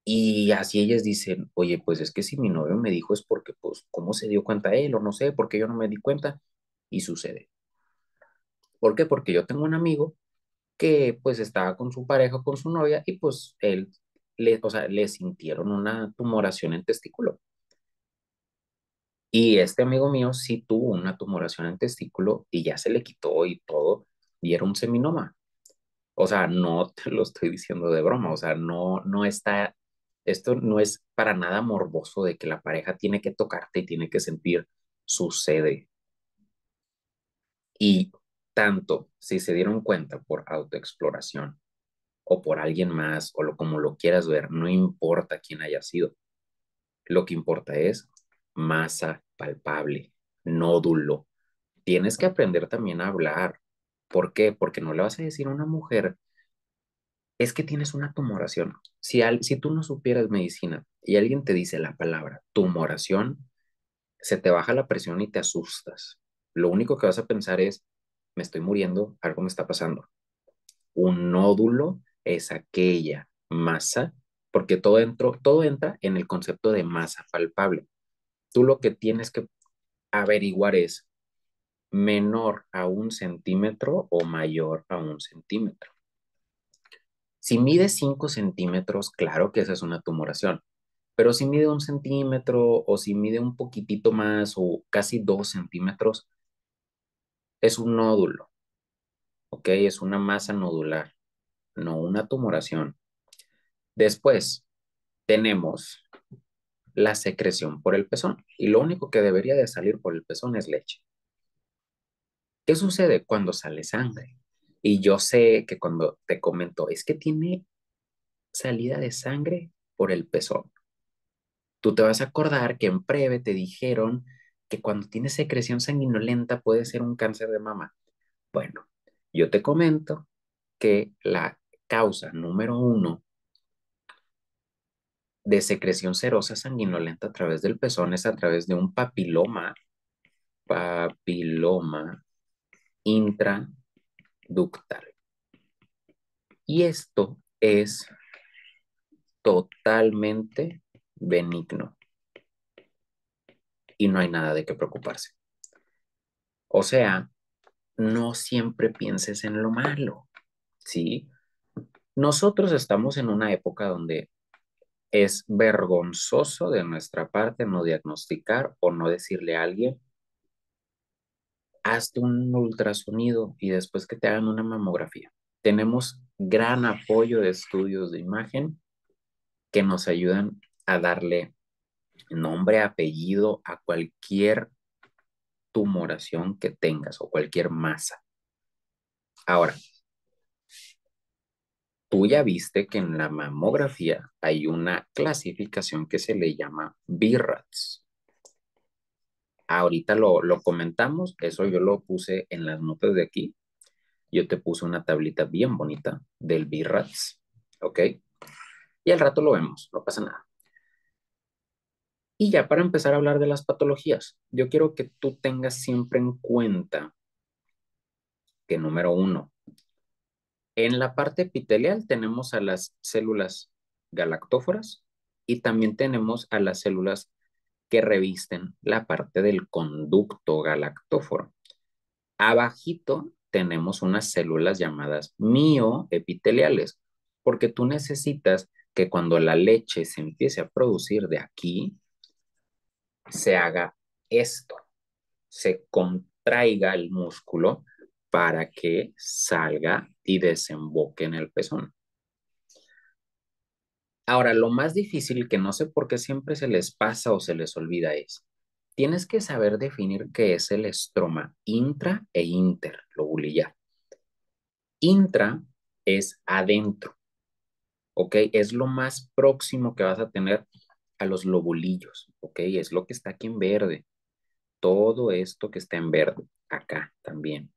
Y así ellas dicen, oye, pues es que si mi novio me dijo es porque, pues, ¿cómo se dio cuenta él? O no sé, porque yo no me di cuenta. Y sucede. ¿Por qué? Porque yo tengo un amigo que pues estaba con su pareja, con su novia, y pues o sea, le sintieron una tumoración en testículo. Y este amigo mío sí tuvo una tumoración en testículo y ya se le quitó y todo, y era un seminoma. O sea, no te lo estoy diciendo de broma, o sea, no está, esto no es para nada morboso de que la pareja tiene que tocarte y tiene que sentir, sucede. Y tanto si se dieron cuenta por autoexploración o por alguien más o como lo quieras ver, no importa quién haya sido. Lo que importa es masa palpable, nódulo. Tienes que aprender también a hablar. ¿Por qué? Porque no le vas a decir a una mujer, es que tienes una tumoración. Si tú no supieras medicina y alguien te dice la palabra tumoración, se te baja la presión y te asustas. Lo único que vas a pensar es, me estoy muriendo, algo me está pasando. Un nódulo es aquella masa, porque todo entra en el concepto de masa palpable. Tú lo que tienes que averiguar es menor a 1 centímetro o mayor a 1 centímetro. Si mide 5 centímetros, claro que esa es una tumoración, pero si mide 1 centímetro o si mide un poquitito más o casi 2 centímetros, es un nódulo. ¿ok? Es una masa nodular, no una tumoración. Después tenemos la secreción por el pezón y lo único que debería de salir por el pezón es leche. ¿Qué sucede cuando sale sangre? Y yo sé que cuando te comento, es que tiene salida de sangre por el pezón. Tú te vas a acordar que en breve te dijeron que cuando tienes secreción sanguinolenta puede ser un cáncer de mama. Bueno, yo te comento que la causa número uno de secreción serosa sanguinolenta a través del pezón es a través de un papiloma intraductal. Y esto es totalmente benigno y no hay nada de qué preocuparse. O sea, no siempre pienses en lo malo, ¿sí? Nosotros estamos en una época donde es vergonzoso de nuestra parte no diagnosticar o no decirle a alguien, hazte un ultrasonido y después que te hagan una mamografía. Tenemos gran apoyo de estudios de imagen que nos ayudan a darle nombre, apellido a cualquier tumoración que tengas o cualquier masa. Ahora, tú ya viste que en la mamografía hay una clasificación que se le llama BIRATS. Ahorita lo comentamos, eso yo lo puse en las notas de aquí. Yo te puse una tablita bien bonita del BIRATS, ¿ok? Y al rato lo vemos, no pasa nada. Y ya para empezar a hablar de las patologías, yo quiero que tú tengas siempre en cuenta que número uno, en la parte epitelial tenemos a las células galactóforas y también tenemos a las células que revisten la parte del conducto galactóforo. Abajito tenemos unas células llamadas mioepiteliales, porque tú necesitas que cuando la leche se empiece a producir de aquí, se haga esto, se contraiga el músculo para que salga y desemboque en el pezón. Ahora, lo más difícil que no sé por qué siempre se les pasa o se les olvida es, tienes que saber definir qué es el estroma intra e interlobulillar. Intra es adentro, ¿ok? Es lo más próximo que vas a tener a los lobulillos, ¿ok? Es lo que está aquí en verde. Todo esto que está en verde, acá también.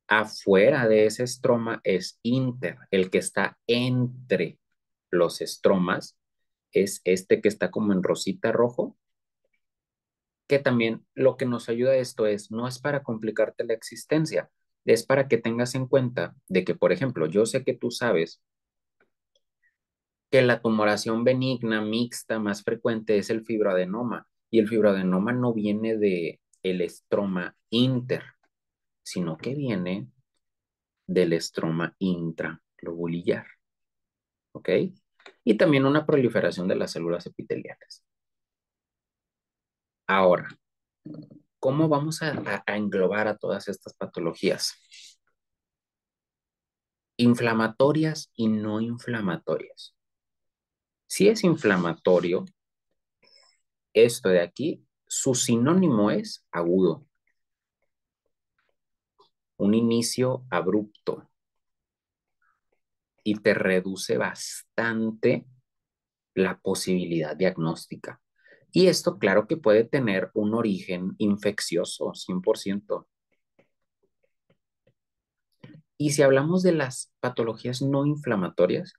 Afuera de ese estroma es inter, el que está entre los estromas, es este que está como en rosita rojo, que también lo que nos ayuda a esto es, no es para complicarte la existencia, es para que tengas en cuenta de que, por ejemplo, yo sé que tú sabes que la tumoración benigna mixta más frecuente es el fibroadenoma y el fibroadenoma no viene de el estroma inter, sino que viene del estroma intralobulillar, ¿ok? Y también una proliferación de las células epiteliales. Ahora, ¿cómo vamos a englobar a todas estas patologías? Inflamatorias y no inflamatorias. Si es inflamatorio, esto de aquí, su sinónimo es agudo, un inicio abrupto y te reduce bastante la posibilidad diagnóstica. Y esto, claro que puede tener un origen infeccioso, 100%. Y si hablamos de las patologías no inflamatorias,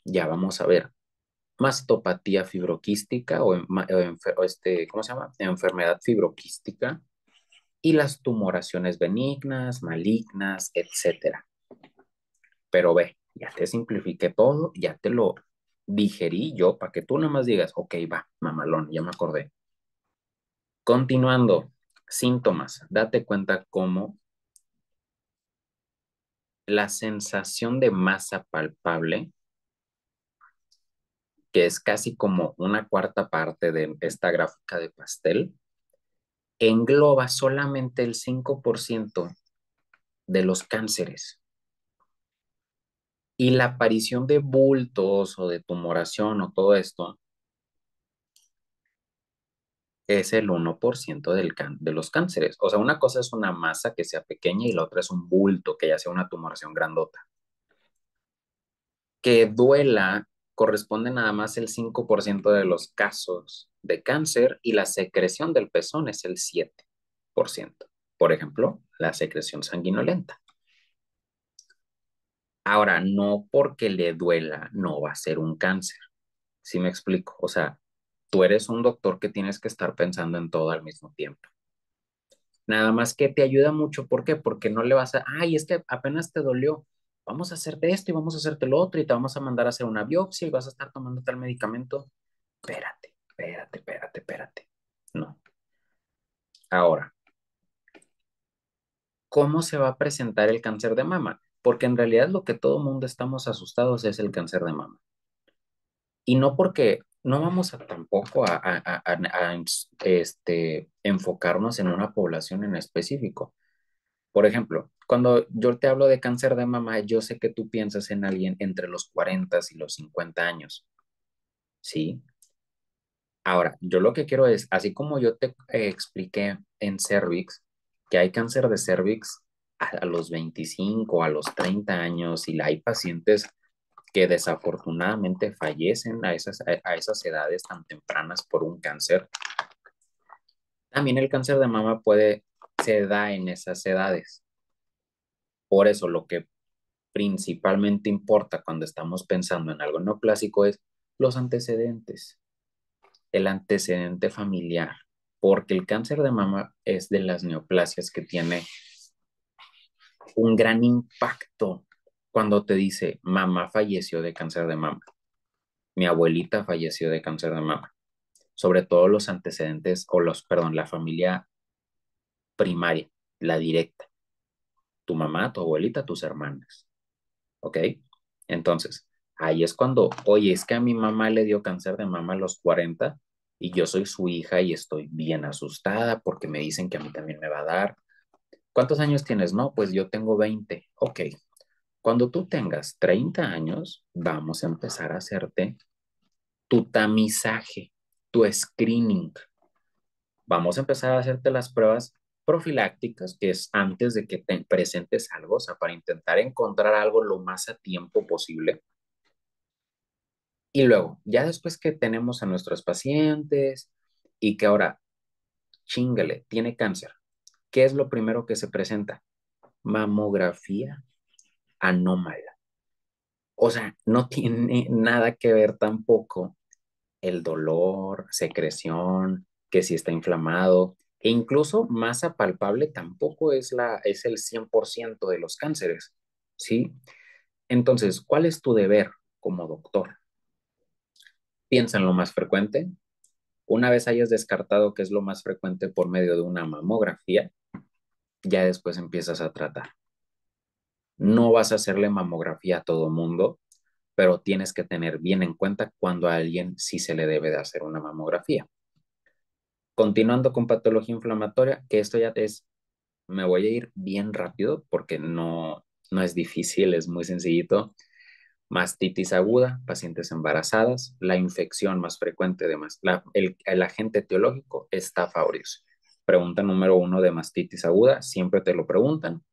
ya vamos a ver mastopatía fibroquística ¿cómo se llama? Enfermedad fibroquística y las tumoraciones benignas, malignas, etcétera. Pero ve, ya te simplifiqué todo, ya te lo digerí yo para que tú nada más digas, ok, va, mamalón, ya me acordé. Continuando, síntomas, date cuenta cómo la sensación de masa palpable, que es casi como una cuarta parte de esta gráfica de pastel, engloba solamente el 5% de los cánceres. Y la aparición de bultos o de tumoración o todo esto es el 1% de los cánceres. O sea, una cosa es una masa que sea pequeña y la otra es un bulto que ya sea una tumoración grandota. Que duela corresponde nada más el 5% de los casos de cáncer y la secreción del pezón es el 7%. Por ejemplo, la secreción sanguinolenta. Ahora, no porque le duela, no va a ser un cáncer. ¿Sí me explico? O sea, tú eres un doctor que tienes que estar pensando en todo al mismo tiempo. Nada más que te ayuda mucho. ¿Por qué? Porque no le vas a, ay, es que apenas te dolió. Vamos a hacerte esto y vamos a hacerte lo otro y te vamos a mandar a hacer una biopsia y vas a estar tomando tal medicamento. Espérate, espérate, espérate, espérate. No. Ahora, ¿cómo se va a presentar el cáncer de mama? Porque en realidad lo que todo mundo estamos asustados es el cáncer de mama. Y no porque no vamos a tampoco enfocarnos en una población en específico. Por ejemplo, cuando yo te hablo de cáncer de mama, yo sé que tú piensas en alguien entre los 40 y los 50 años, ¿sí? Ahora, yo lo que quiero es, así como yo te expliqué en cervix, que hay cáncer de cervix a los 25, a los 30 años, y hay pacientes que desafortunadamente fallecen a esas edades tan tempranas por un cáncer. También el cáncer de mama se da en esas edades. Por eso lo que principalmente importa cuando estamos pensando en algo neoplásico es los antecedentes, el antecedente familiar, porque el cáncer de mama es de las neoplasias que tiene un gran impacto cuando te dice, mamá falleció de cáncer de mama, mi abuelita falleció de cáncer de mama, sobre todo los antecedentes perdón, la familia primaria, la directa, tu mamá, tu abuelita, tus hermanas. ¿Ok? Entonces, ahí es cuando, oye, es que a mi mamá le dio cáncer de mama a los 40 y yo soy su hija y estoy bien asustada porque me dicen que a mí también me va a dar. ¿Cuántos años tienes? No, pues yo tengo 20. Ok, cuando tú tengas 30 años, vamos a empezar a hacerte tu tamizaje, tu screening. Vamos a empezar a hacerte las pruebas profilácticas, que es antes de que te presentes algo, o sea, para intentar encontrar algo lo más a tiempo posible. Y luego, ya después que tenemos a nuestros pacientes y que ahora, chingale, tiene cáncer, ¿qué es lo primero que se presenta? Mamografía anómala. O sea, no tiene nada que ver tampoco el dolor, secreción, que si está inflamado, e incluso masa palpable tampoco es el 100% de los cánceres, ¿sí? Entonces, ¿cuál es tu deber como doctor? Piensa en lo más frecuente. Una vez hayas descartado qué es lo más frecuente por medio de una mamografía, ya después empiezas a tratar. No vas a hacerle mamografía a todo mundo, pero tienes que tener bien en cuenta cuando a alguien sí se le debe de hacer una mamografía. Continuando con patología inflamatoria, que esto ya es, me voy a ir bien rápido porque no es difícil, es muy sencillito. Mastitis aguda, pacientes embarazadas, la infección más frecuente de el agente etiológico, Staph aureus. Pregunta número 1 de mastitis aguda, siempre te lo preguntan.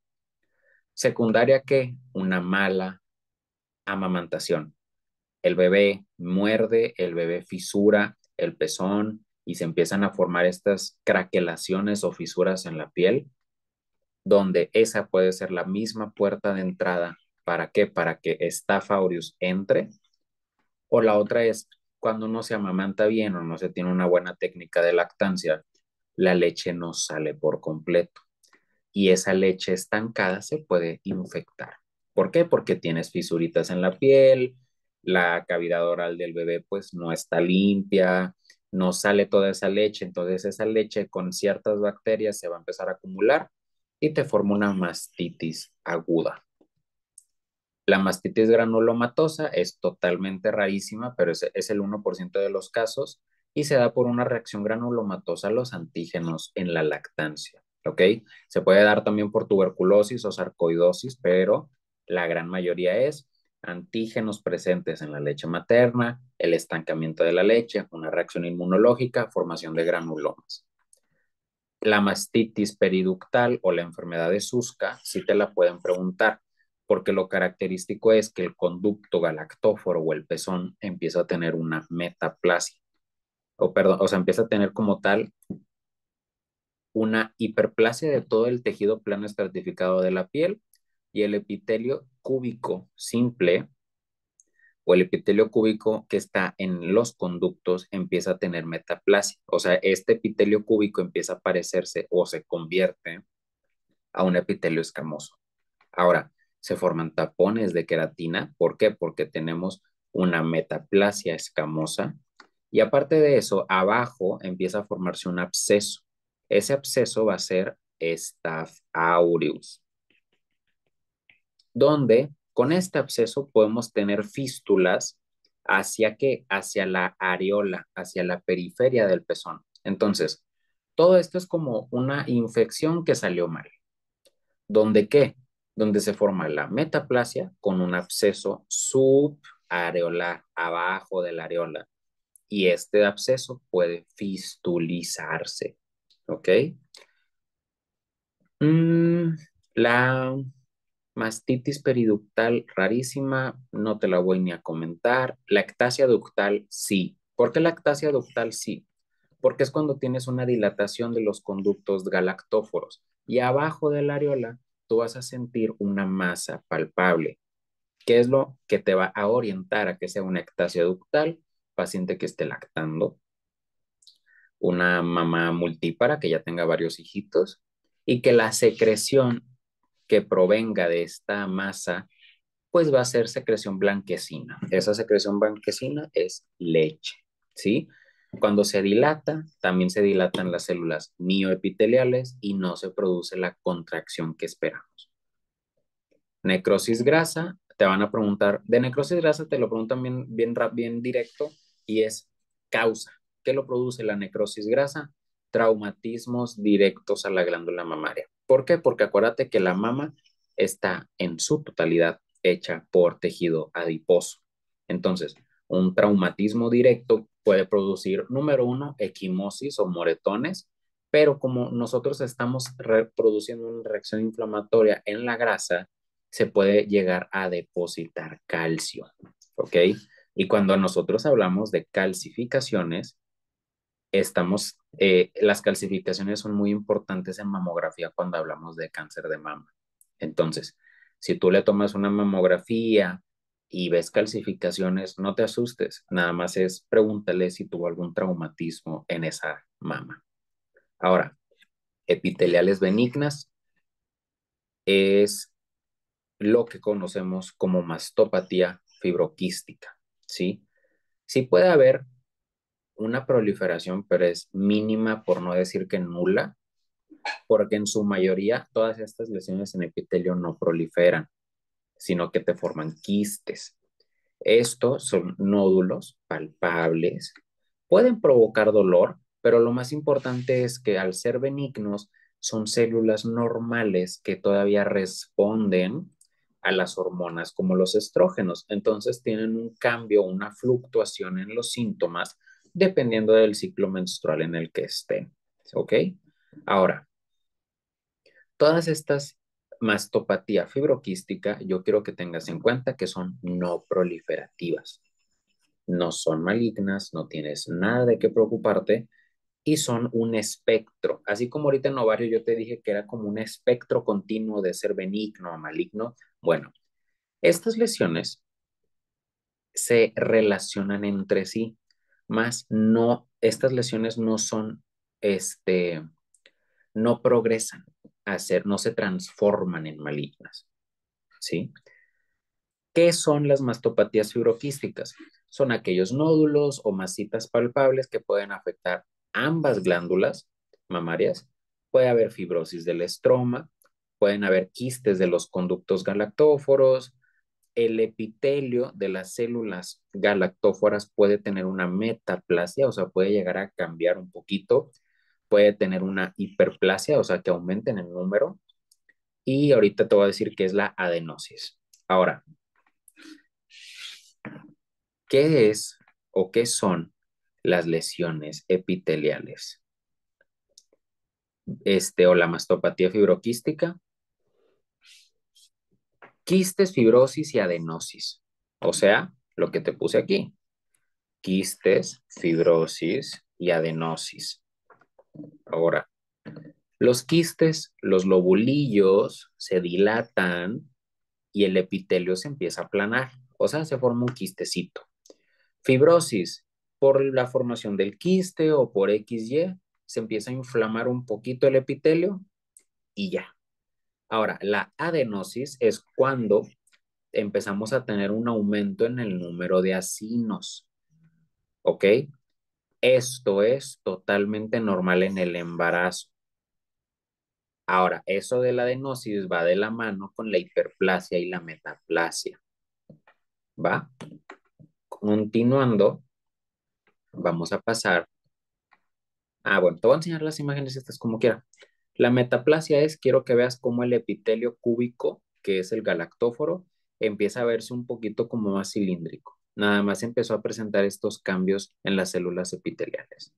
Secundaria, ¿qué? Una mala amamantación. El bebé muerde, el bebé fisura el pezón y se empiezan a formar estas craquelaciones o fisuras en la piel, donde esa puede ser la misma puerta de entrada. ¿Para qué? Para que Staph aureus entre. O la otra es cuando no se amamanta bien o no se tiene una buena técnica de lactancia, la leche no sale por completo y esa leche estancada se puede infectar. ¿Por qué? Porque tienes fisuritas en la piel, la cavidad oral del bebé pues no está limpia, no sale toda esa leche, entonces esa leche con ciertas bacterias se va a empezar a acumular y te forma una mastitis aguda. La mastitis granulomatosa es totalmente rarísima, pero es el 1% de los casos y se da por una reacción granulomatosa a los antígenos en la lactancia. ¿ok? Se puede dar también por tuberculosis o sarcoidosis, pero la gran mayoría es antígenos presentes en la leche materna, el estancamiento de la leche, una reacción inmunológica, formación de granulomas. La mastitis periductal o la enfermedad de Suska sí te la pueden preguntar, porque lo característico es que el conducto galactóforo o el pezón empieza a tener una metaplasia, o perdón, o sea, empieza a tener como tal una hiperplasia de todo el tejido plano estratificado de la piel y el epitelio cúbico simple o el epitelio cúbico que está en los conductos empieza a tener metaplasia. O sea, este epitelio cúbico empieza a parecerse o se convierte a un epitelio escamoso. Ahora, se forman tapones de queratina. ¿Por qué? Porque tenemos una metaplasia escamosa y aparte de eso, abajo empieza a formarse un absceso. Ese absceso va a ser Staph aureus, donde con este absceso podemos tener fístulas hacia qué, hacia la areola, hacia la periferia del pezón. Entonces, todo esto es como una infección que salió mal. ¿Dónde qué? Donde se forma la metaplasia con un absceso subareolar, abajo de la areola. Y este absceso puede fistulizarse. ¿Ok? Mm, la mastitis periductal rarísima, no te la voy ni a comentar. Lactasia ductal, sí. ¿Por qué lactasia ductal? Sí. Porque es cuando tienes una dilatación de los conductos galactóforos y abajo de la areola tú vas a sentir una masa palpable. ¿Qué es lo que te va a orientar a que sea una ectasia ductal? Paciente que esté lactando, una mamá multípara que ya tenga varios hijitos y que la secreción que provenga de esta masa pues va a ser secreción blanquecina. Esa secreción blanquecina es leche, ¿sí? Cuando se dilata, también se dilatan las células mioepiteliales y no se produce la contracción que esperamos. Necrosis grasa, te van a preguntar, de necrosis grasa te lo preguntan bien directo y es causa. ¿Qué lo produce la necrosis grasa? Traumatismos directos a la glándula mamaria. ¿Por qué? Porque acuérdate que la mama está en su totalidad hecha por tejido adiposo. Entonces, un traumatismo directo puede producir, número uno, equimosis o moretones, pero como nosotros estamos produciendo una reacción inflamatoria en la grasa, se puede llegar a depositar calcio, ¿ok? Y cuando nosotros hablamos de calcificaciones, las calcificaciones son muy importantes en mamografía cuando hablamos de cáncer de mama. Entonces, si tú le tomas una mamografía y ves calcificaciones, no te asustes, nada más es pregúntale si tuvo algún traumatismo en esa mama. Ahora, epiteliales benignas es lo que conocemos como mastopatía fibroquística, ¿sí? Sí puede haber una proliferación, pero es mínima, por no decir que nula, porque en su mayoría todas estas lesiones en epitelio no proliferan, sino que te forman quistes. Estos son nódulos palpables, pueden provocar dolor, pero lo más importante es que al ser benignos son células normales que todavía responden a las hormonas como los estrógenos. Entonces tienen un cambio, una fluctuación en los síntomas dependiendo del ciclo menstrual en el que estén. ¿Ok? Ahora, todas estas mastopatía fibroquística, yo quiero que tengas en cuenta que son no proliferativas, no son malignas, no tienes nada de qué preocuparte y son un espectro. Así como ahorita en ovario yo te dije que era como un espectro continuo de ser benigno a maligno. Bueno, estas lesiones se relacionan entre sí, más no, estas lesiones no son, este, no progresan a ser, no se transforman en malignas, ¿sí? ¿Qué son las mastopatías fibroquísticas? Son aquellos nódulos o masitas palpables que pueden afectar ambas glándulas mamarias. Puede haber fibrosis del estroma, pueden haber quistes de los conductos galactóforos, el epitelio de las células galactóforas puede tener una metaplasia, o sea, puede llegar a cambiar un poquito, puede tener una hiperplasia, o sea, que aumenten el número. Y ahorita te voy a decir qué es la adenosis. Ahora, ¿qué es o qué son las lesiones epiteliales? O la mastopatía fibroquística, quistes, fibrosis y adenosis. O sea, lo que te puse aquí. Quistes, fibrosis y adenosis. Ahora, los quistes, los lobulillos se dilatan y el epitelio se empieza a aplanar. O sea, se forma un quistecito. Fibrosis, por la formación del quiste o por XY, se empieza a inflamar un poquito el epitelio y ya. Ahora, la adenosis es cuando empezamos a tener un aumento en el número de acinos, ¿ok? Esto es totalmente normal en el embarazo. Ahora, eso de la adenosis va de la mano con la hiperplasia y la metaplasia, ¿va? Continuando, vamos a pasar. Bueno, te voy a enseñar las imágenes estas como quiera. La metaplasia es, quiero que veas cómo el epitelio cúbico, que es el galactóforo, empieza a verse un poquito como más cilíndrico. Nada más empezó a presentar estos cambios en las células epiteliales.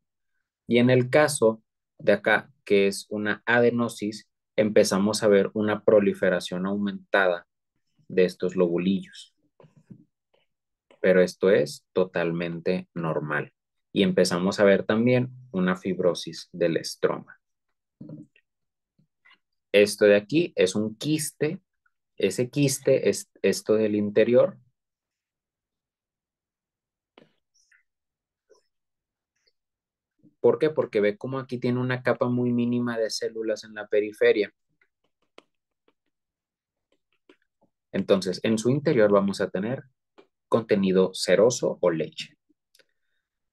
Y en el caso de acá, que es una adenosis, empezamos a ver una proliferación aumentada de estos lobulillos. Pero esto es totalmente normal. Y empezamos a ver también una fibrosis del estroma. Esto de aquí es un quiste. Ese quiste es esto del interior. ¿Por qué? Porque ve cómo aquí tiene una capa muy mínima de células en la periferia. Entonces, en su interior vamos a tener contenido seroso o leche.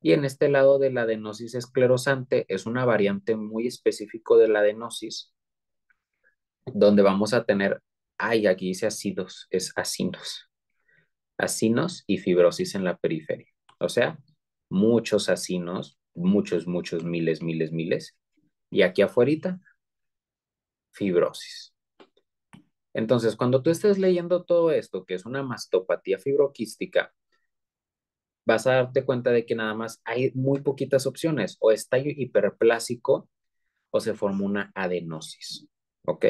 Y en este lado de la adenosis esclerosante es una variante muy específico de la adenosis, donde vamos a tener, aquí dice ácidos, es acinos y fibrosis en la periferia. O sea, muchos acinos, muchos, miles. Y aquí afuera, fibrosis. Entonces, cuando tú estés leyendo todo esto, que es una mastopatía fibroquística, vas a darte cuenta de que nada más hay muy poquitas opciones. O está hiperplásico o se forma una adenosis. ¿Ok?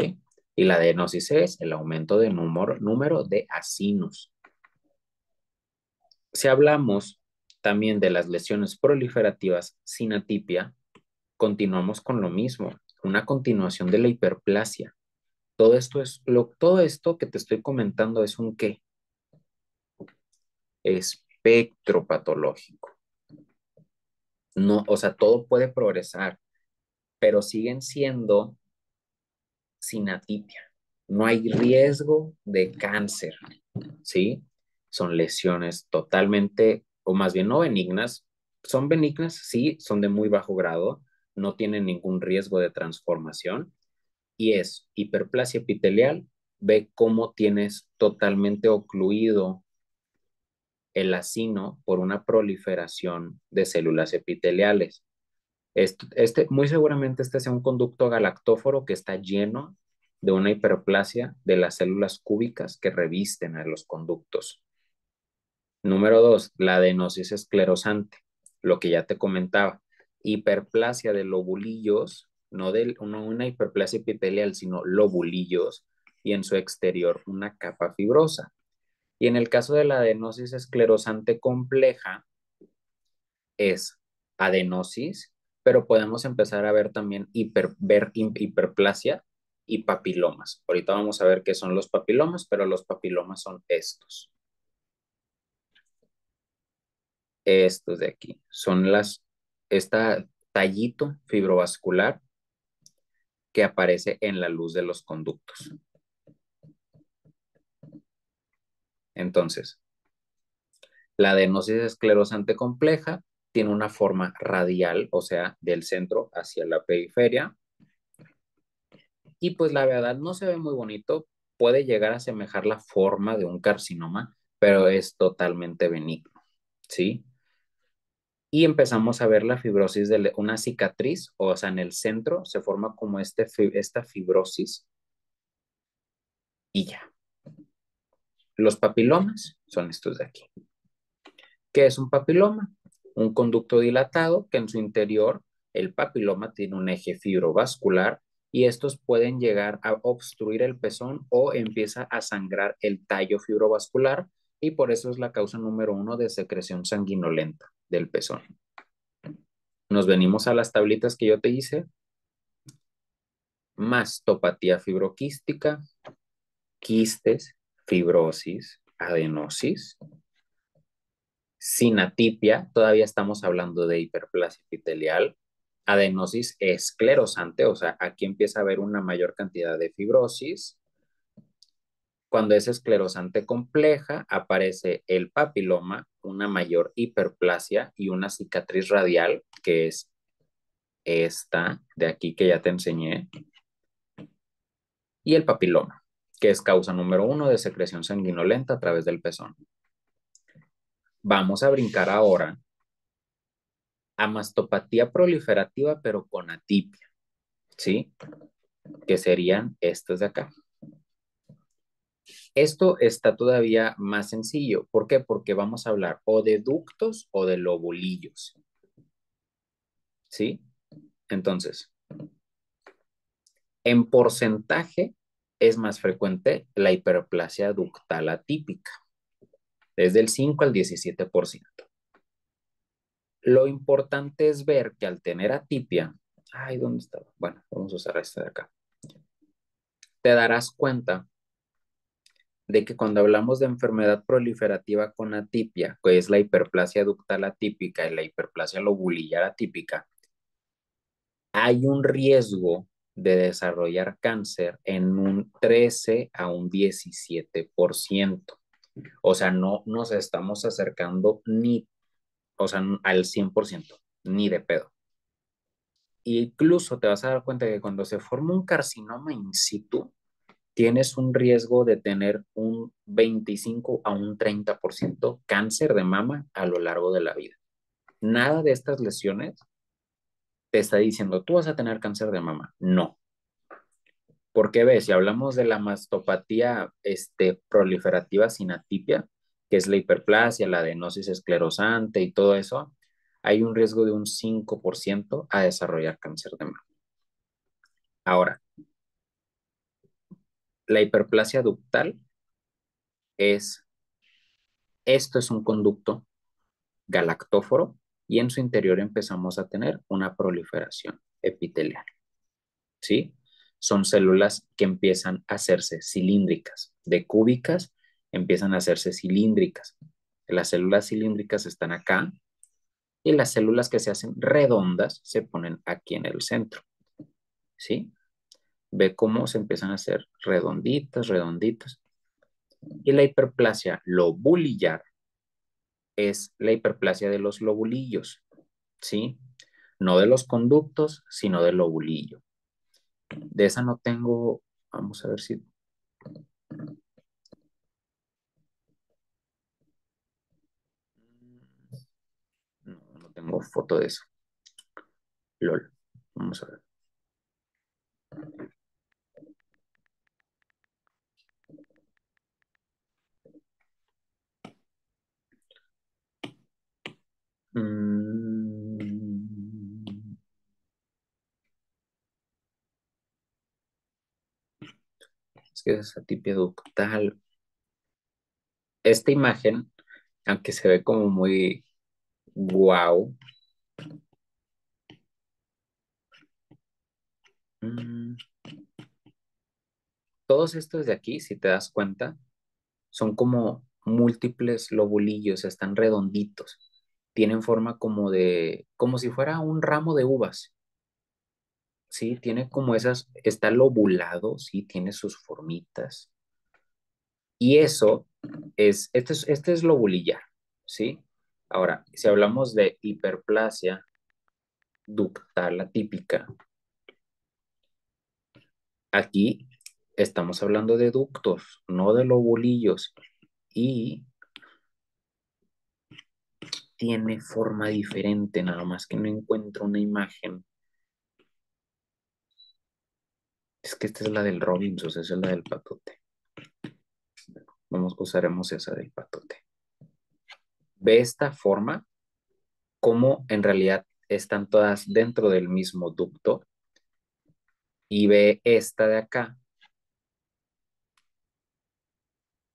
Y la adenosis es el aumento de número de acinos. Si hablamos también de las lesiones proliferativas sin atipia, continuamos con lo mismo, una continuación de la hiperplasia. Todo esto que te estoy comentando es un qué, espectro patológico. No, o sea, todo puede progresar, pero siguen siendo sin atipia. No hay riesgo de cáncer, ¿sí? Son lesiones totalmente, o más bien no benignas. Son benignas, sí, son de muy bajo grado, no tienen ningún riesgo de transformación y es hiperplasia epitelial. Ve cómo tienes totalmente ocluido el acino por una proliferación de células epiteliales. Muy seguramente este sea un conducto galactóforo que está lleno de una hiperplasia de las células cúbicas que revisten a los conductos. Número dos, la adenosis esclerosante, lo que ya te comentaba, hiperplasia de lobulillos, no una hiperplasia epitelial, sino lobulillos, y en su exterior una capa fibrosa. Y en el caso de la adenosis esclerosante compleja, es adenosis, pero podemos empezar a ver también hiperplasia y papilomas. Ahorita vamos a ver qué son los papilomas, pero los papilomas son estos. Estos de aquí. Son esta tallito fibrovascular que aparece en la luz de los conductos. Entonces, la adenosis esclerosante compleja tiene una forma radial, o sea, del centro hacia la periferia. Y pues la verdad no se ve muy bonito, puede llegar a asemejar la forma de un carcinoma, pero es totalmente benigno, ¿sí? y empezamos a ver la fibrosis de una cicatriz, o sea, en el centro se forma como esta fibrosis y ya. Los papilomas son estos de aquí. ¿Qué es un papiloma? Un conducto dilatado que en su interior el papiloma tiene un eje fibrovascular y estos pueden llegar a obstruir el pezón o empieza a sangrar el tallo fibrovascular y por eso es la causa número uno de secreción sanguinolenta del pezón. Nos venimos a las tablitas que yo te hice. Mastopatía fibroquística, quistes, fibrosis, adenosis, sinatipia, todavía estamos hablando de hiperplasia epitelial, adenosis esclerosante, o sea, aquí empieza a haber una mayor cantidad de fibrosis. Cuando es esclerosante compleja, aparece el papiloma, una mayor hiperplasia y una cicatriz radial, que es esta de aquí que ya te enseñé, y el papiloma, que es causa número uno de secreción sanguinolenta a través del pezón. Vamos a brincar ahora a mastopatía proliferativa, pero con atipia, ¿sí? Que serían estos de acá. Esto está todavía más sencillo. ¿Por qué? Porque vamos a hablar o de ductos o de lobulillos, ¿sí? Entonces, en porcentaje es más frecuente la hiperplasia ductal atípica, desde el 5 al 17%. Lo importante es ver que al tener atipia, ay, ¿dónde estaba? Bueno, vamos a usar esta de acá. Te darás cuenta de que cuando hablamos de enfermedad proliferativa con atipia, que es la hiperplasia ductal atípica y la hiperplasia lobulillar atípica, hay un riesgo de desarrollar cáncer en un 13 a un 17%. O sea, no nos estamos acercando ni, o sea, al 100%, ni de pedo. Y incluso te vas a dar cuenta que cuando se forma un carcinoma in situ, tienes un riesgo de tener un 25 a un 30% cáncer de mama a lo largo de la vida. Nada de estas lesiones te está diciendo, tú vas a tener cáncer de mama. No. Porque ves, si hablamos de la mastopatía proliferativa sin atipia, que es la hiperplasia, la adenosis esclerosante y todo eso, hay un riesgo de un 5% a desarrollar cáncer de mama. Ahora, la hiperplasia ductal es, esto es un conducto galactóforo y en su interior empezamos a tener una proliferación epitelial, ¿sí? Son células que empiezan a hacerse cilíndricas, de cúbicas empiezan a hacerse cilíndricas. Las células cilíndricas están acá y las células que se hacen redondas se ponen aquí en el centro, ¿sí? Ve cómo se empiezan a hacer redonditas, redonditas. Y la hiperplasia lobulillar es la hiperplasia de los lobulillos, ¿sí? No de los conductos, sino del lobulillo. De esa no tengo, vamos a ver si... No, no tengo foto de eso. LOL. Vamos a ver. Mm, es que es atipia ductal. Esta imagen, aunque se ve como muy guau, mm, todos estos de aquí, si te das cuenta, son como múltiples lobulillos, están redonditos. Tienen forma como de, como si fuera un ramo de uvas. Sí, tiene como esas, está lobulado, sí, tiene sus formitas. Y eso este es lobulillar, ¿sí? Ahora, si hablamos de hiperplasia ductal atípica, aquí estamos hablando de ductos, no de lobulillos. Y tiene forma diferente, nada más que no encuentro una imagen. Es que esta es la del Robinson, esa es la del patote. Usaremos esa del patote. Ve esta forma, como en realidad están todas dentro del mismo ducto, y ve esta de acá,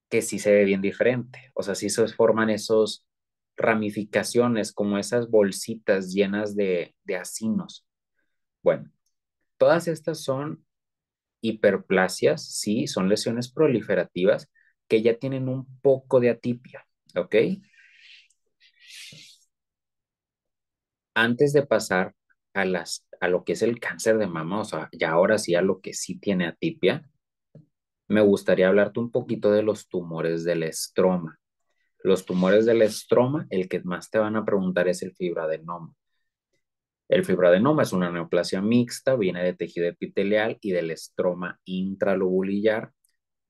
que sí se ve bien diferente. O sea, sí se forman esos ramificaciones, como esas bolsitas llenas de acinos. Bueno, todas estas son hiperplasias, sí, son lesiones proliferativas que ya tienen un poco de atipia, ¿ok? Antes de pasar a lo que es el cáncer de mama, o sea, ya ahora sí a lo que sí tiene atipia, me gustaría hablarte un poquito de los tumores del estroma. Los tumores del estroma, el que más te van a preguntar es el fibroadenoma. El fibroadenoma es una neoplasia mixta, viene de tejido epitelial y del estroma intralobulillar,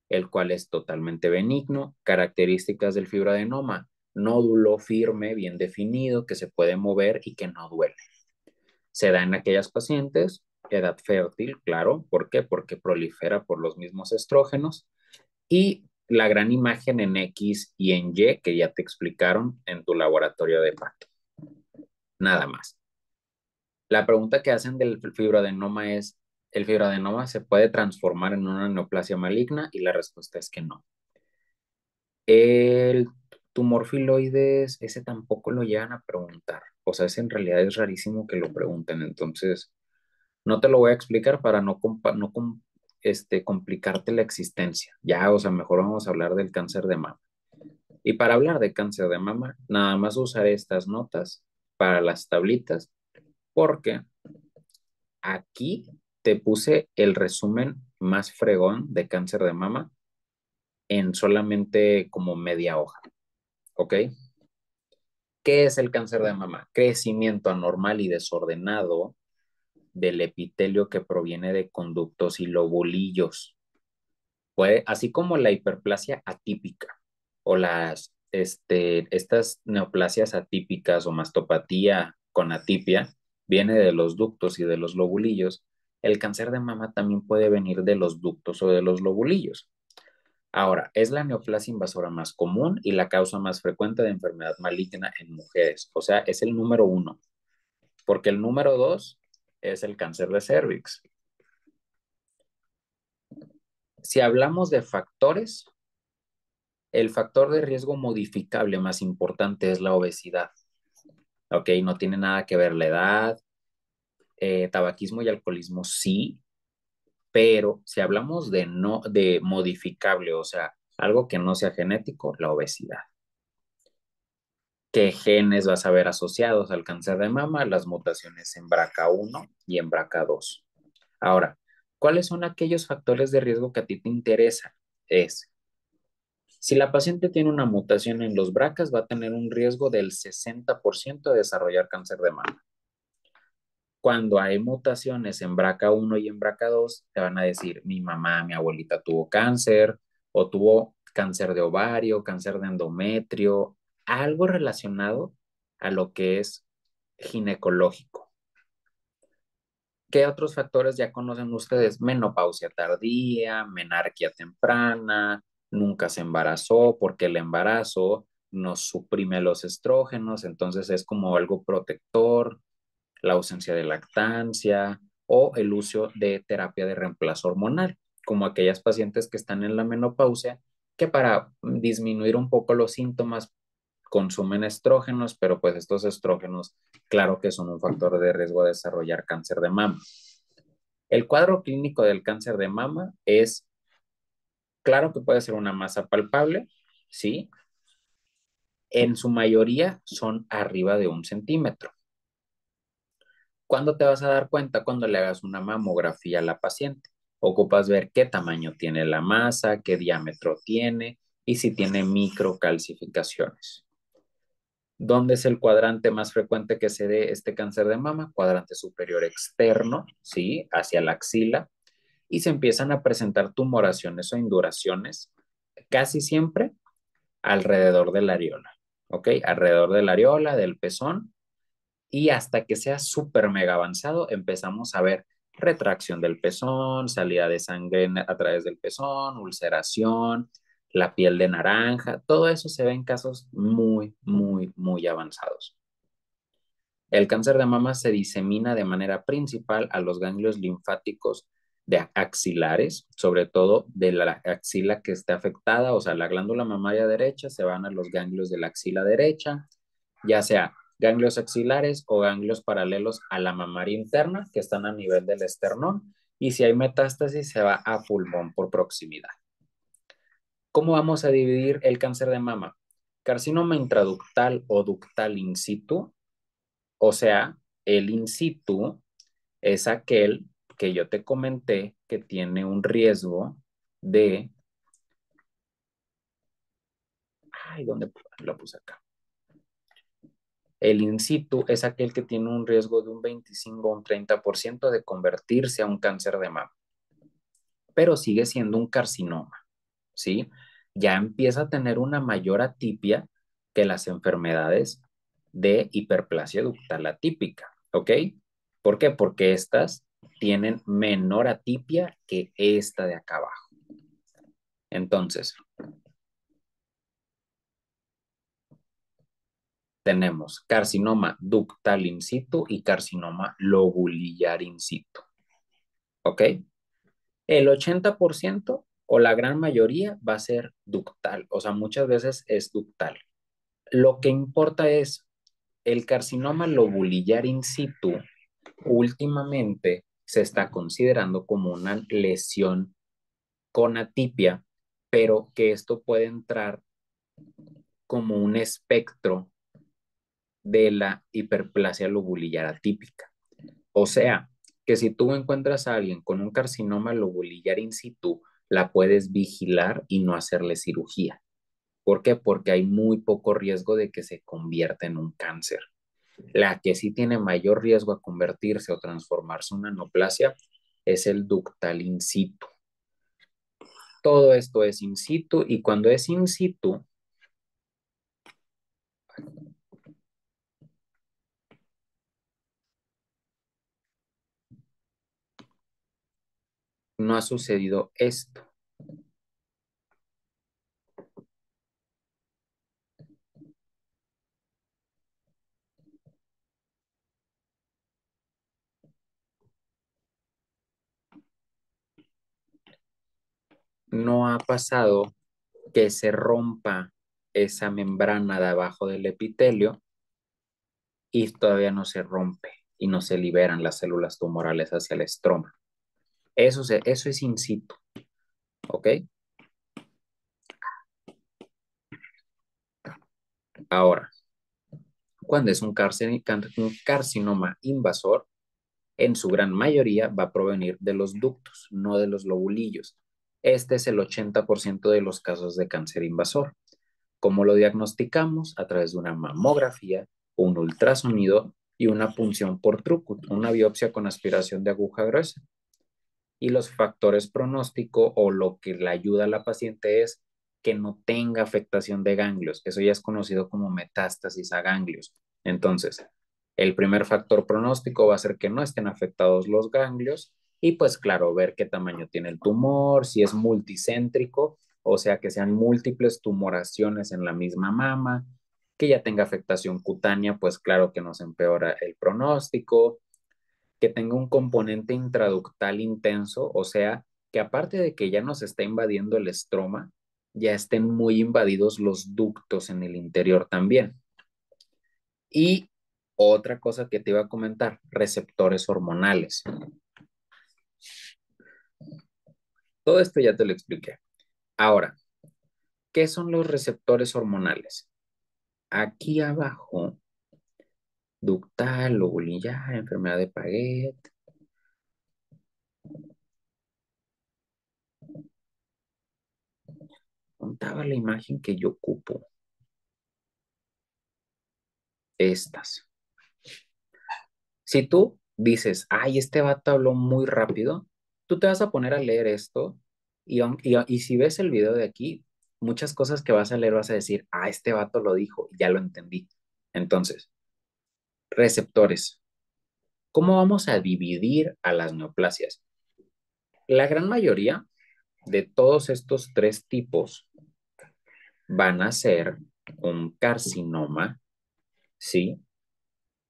el cual es totalmente benigno. Características del fibroadenoma: nódulo firme, bien definido, que se puede mover y que no duele. Se da en aquellas pacientes, edad fértil, claro. ¿Por qué? Porque prolifera por los mismos estrógenos. Y la gran imagen en X y en Y que ya te explicaron en tu laboratorio de parto. Nada más. La pregunta que hacen del fibroadenoma es: ¿el fibroadenoma se puede transformar en una neoplasia maligna? Y la respuesta es que no. El tumor filoides, ese tampoco lo llegan a preguntar. O sea, ese en realidad es rarísimo que lo pregunten. Entonces, no te lo voy a explicar para no complicarte la existencia. Ya, o sea, mejor vamos a hablar del cáncer de mama. Y para hablar de cáncer de mama, nada más usaré estas notas para las tablitas, porque aquí te puse el resumen más fregón de cáncer de mama en solamente como media hoja, ¿ok? ¿Qué es el cáncer de mama? Crecimiento anormal y desordenado del epitelio que proviene de conductos y lobulillos. Así como la hiperplasia atípica o estas neoplasias atípicas o mastopatía con atipia, viene de los ductos y de los lobulillos. El cáncer de mama también puede venir de los ductos o de los lobulillos. Ahora, es la neoplasia invasora más común y la causa más frecuente de enfermedad maligna en mujeres. O sea, es el número uno, porque el número dos es el cáncer de cervix. Si hablamos de factores, el factor de riesgo modificable más importante es la obesidad. Ok, no tiene nada que ver la edad, tabaquismo y alcoholismo sí, pero si hablamos de no, de modificable, o sea, algo que no sea genético, la obesidad. ¿Qué genes vas a ver asociados al cáncer de mama? Las mutaciones en BRCA1 y en BRCA2. Ahora, ¿cuáles son aquellos factores de riesgo que a ti te interesan? Es, si la paciente tiene una mutación en los BRCAs, va a tener un riesgo del 60% de desarrollar cáncer de mama. Cuando hay mutaciones en BRCA1 y en BRCA2, te van a decir: mi mamá, mi abuelita tuvo cáncer, o tuvo cáncer de ovario, cáncer de endometrio, algo relacionado a lo que es ginecológico. ¿Qué otros factores ya conocen ustedes? Menopausia tardía, menarquia temprana, nunca se embarazó porque el embarazo nos suprime los estrógenos, entonces es como algo protector, la ausencia de lactancia o el uso de terapia de reemplazo hormonal, como aquellas pacientes que están en la menopausia, que para disminuir un poco los síntomas consumen estrógenos, pero pues estos estrógenos, claro que son un factor de riesgo de desarrollar cáncer de mama. El cuadro clínico del cáncer de mama es, claro que puede ser una masa palpable, ¿sí? En su mayoría son arriba de 1 centímetro. ¿Cuándo te vas a dar cuenta? Cuando le hagas una mamografía a la paciente. Ocupas ver qué tamaño tiene la masa, qué diámetro tiene y si tiene microcalcificaciones. ¿Dónde es el cuadrante más frecuente que se dé este cáncer de mama? Cuadrante superior externo, ¿sí? Hacia la axila. Y se empiezan a presentar tumoraciones o induraciones casi siempre alrededor de la areola, ¿ok? Alrededor de la areola, del pezón, y hasta que sea súper mega avanzado, empezamos a ver retracción del pezón, salida de sangre a través del pezón, ulceración, la piel de naranja, todo eso se ve en casos muy, muy, muy avanzados. El cáncer de mama se disemina de manera principal a los ganglios linfáticos de axilares, sobre todo de la axila que esté afectada, o sea, la glándula mamaria derecha, se van a los ganglios de la axila derecha, ya sea ganglios axilares o ganglios paralelos a la mamaria interna, que están a nivel del esternón, y si hay metástasis se va a pulmón por proximidad. ¿Cómo vamos a dividir el cáncer de mama? Carcinoma intraductal o ductal in situ, o sea, el in situ es aquel que yo te comenté que tiene un riesgo de... Ay, ¿dónde lo puse acá? El in situ es aquel que tiene un riesgo de un 25 o un 30% de convertirse a un cáncer de mama, pero sigue siendo un carcinoma, ¿sí? Ya empieza a tener una mayor atipia que las enfermedades de hiperplasia ductal atípica, ¿ok? ¿Por qué? Porque estas tienen menor atipia que esta de acá abajo. Entonces, tenemos carcinoma ductal in situ y carcinoma lobulillar in situ, ¿ok? El 80% o la gran mayoría va a ser ductal, o sea, muchas veces es ductal. Lo que importa es el carcinoma lobulillar in situ, últimamente se está considerando como una lesión con atipia, pero que esto puede entrar como un espectro de la hiperplasia lobulillar atípica. O sea, que si tú encuentras a alguien con un carcinoma lobulillar in situ, la puedes vigilar y no hacerle cirugía. ¿Por qué? Porque hay muy poco riesgo de que se convierta en un cáncer. La que sí tiene mayor riesgo a convertirse o transformarse en una neoplasia es el ductal in situ. Todo esto es in situ y cuando es in situ, no ha sucedido esto. No ha pasado que se rompa esa membrana de abajo del epitelio y todavía no se rompe y no se liberan las células tumorales hacia el estroma. Eso es in situ, ¿ok? Ahora, cuando es un carcinoma invasor, en su gran mayoría va a provenir de los ductos, no de los lobulillos. Este es el 80% de los casos de cáncer invasor. ¿Cómo lo diagnosticamos? A través de una mamografía, un ultrasonido y una punción por Trucut, una biopsia con aspiración de aguja gruesa. Y los factores pronóstico o lo que le ayuda a la paciente es que no tenga afectación de ganglios. Eso ya es conocido como metástasis a ganglios. Entonces, el primer factor pronóstico va a ser que no estén afectados los ganglios y pues claro, ver qué tamaño tiene el tumor, si es multicéntrico, o sea, que sean múltiples tumoraciones en la misma mama, que ya tenga afectación cutánea, pues claro que nos empeora el pronóstico, que tenga un componente intraductal intenso, o sea, que aparte de que ya nos está invadiendo el estroma, ya estén muy invadidos los ductos en el interior también. Y otra cosa que te iba a comentar, receptores hormonales. Todo esto ya te lo expliqué. Ahora, ¿qué son los receptores hormonales? Aquí abajo, ductal, lobulillar, enfermedad de Paget. Contaba la imagen que yo ocupo. Estas. Si tú dices, ay, este vato habló muy rápido, tú te vas a poner a leer esto y si ves el video de aquí, muchas cosas que vas a leer vas a decir, ah, este vato lo dijo, ya lo entendí. Entonces, receptores. ¿Cómo vamos a dividir a las neoplasias? La gran mayoría de todos estos tres tipos van a ser un carcinoma, ¿sí?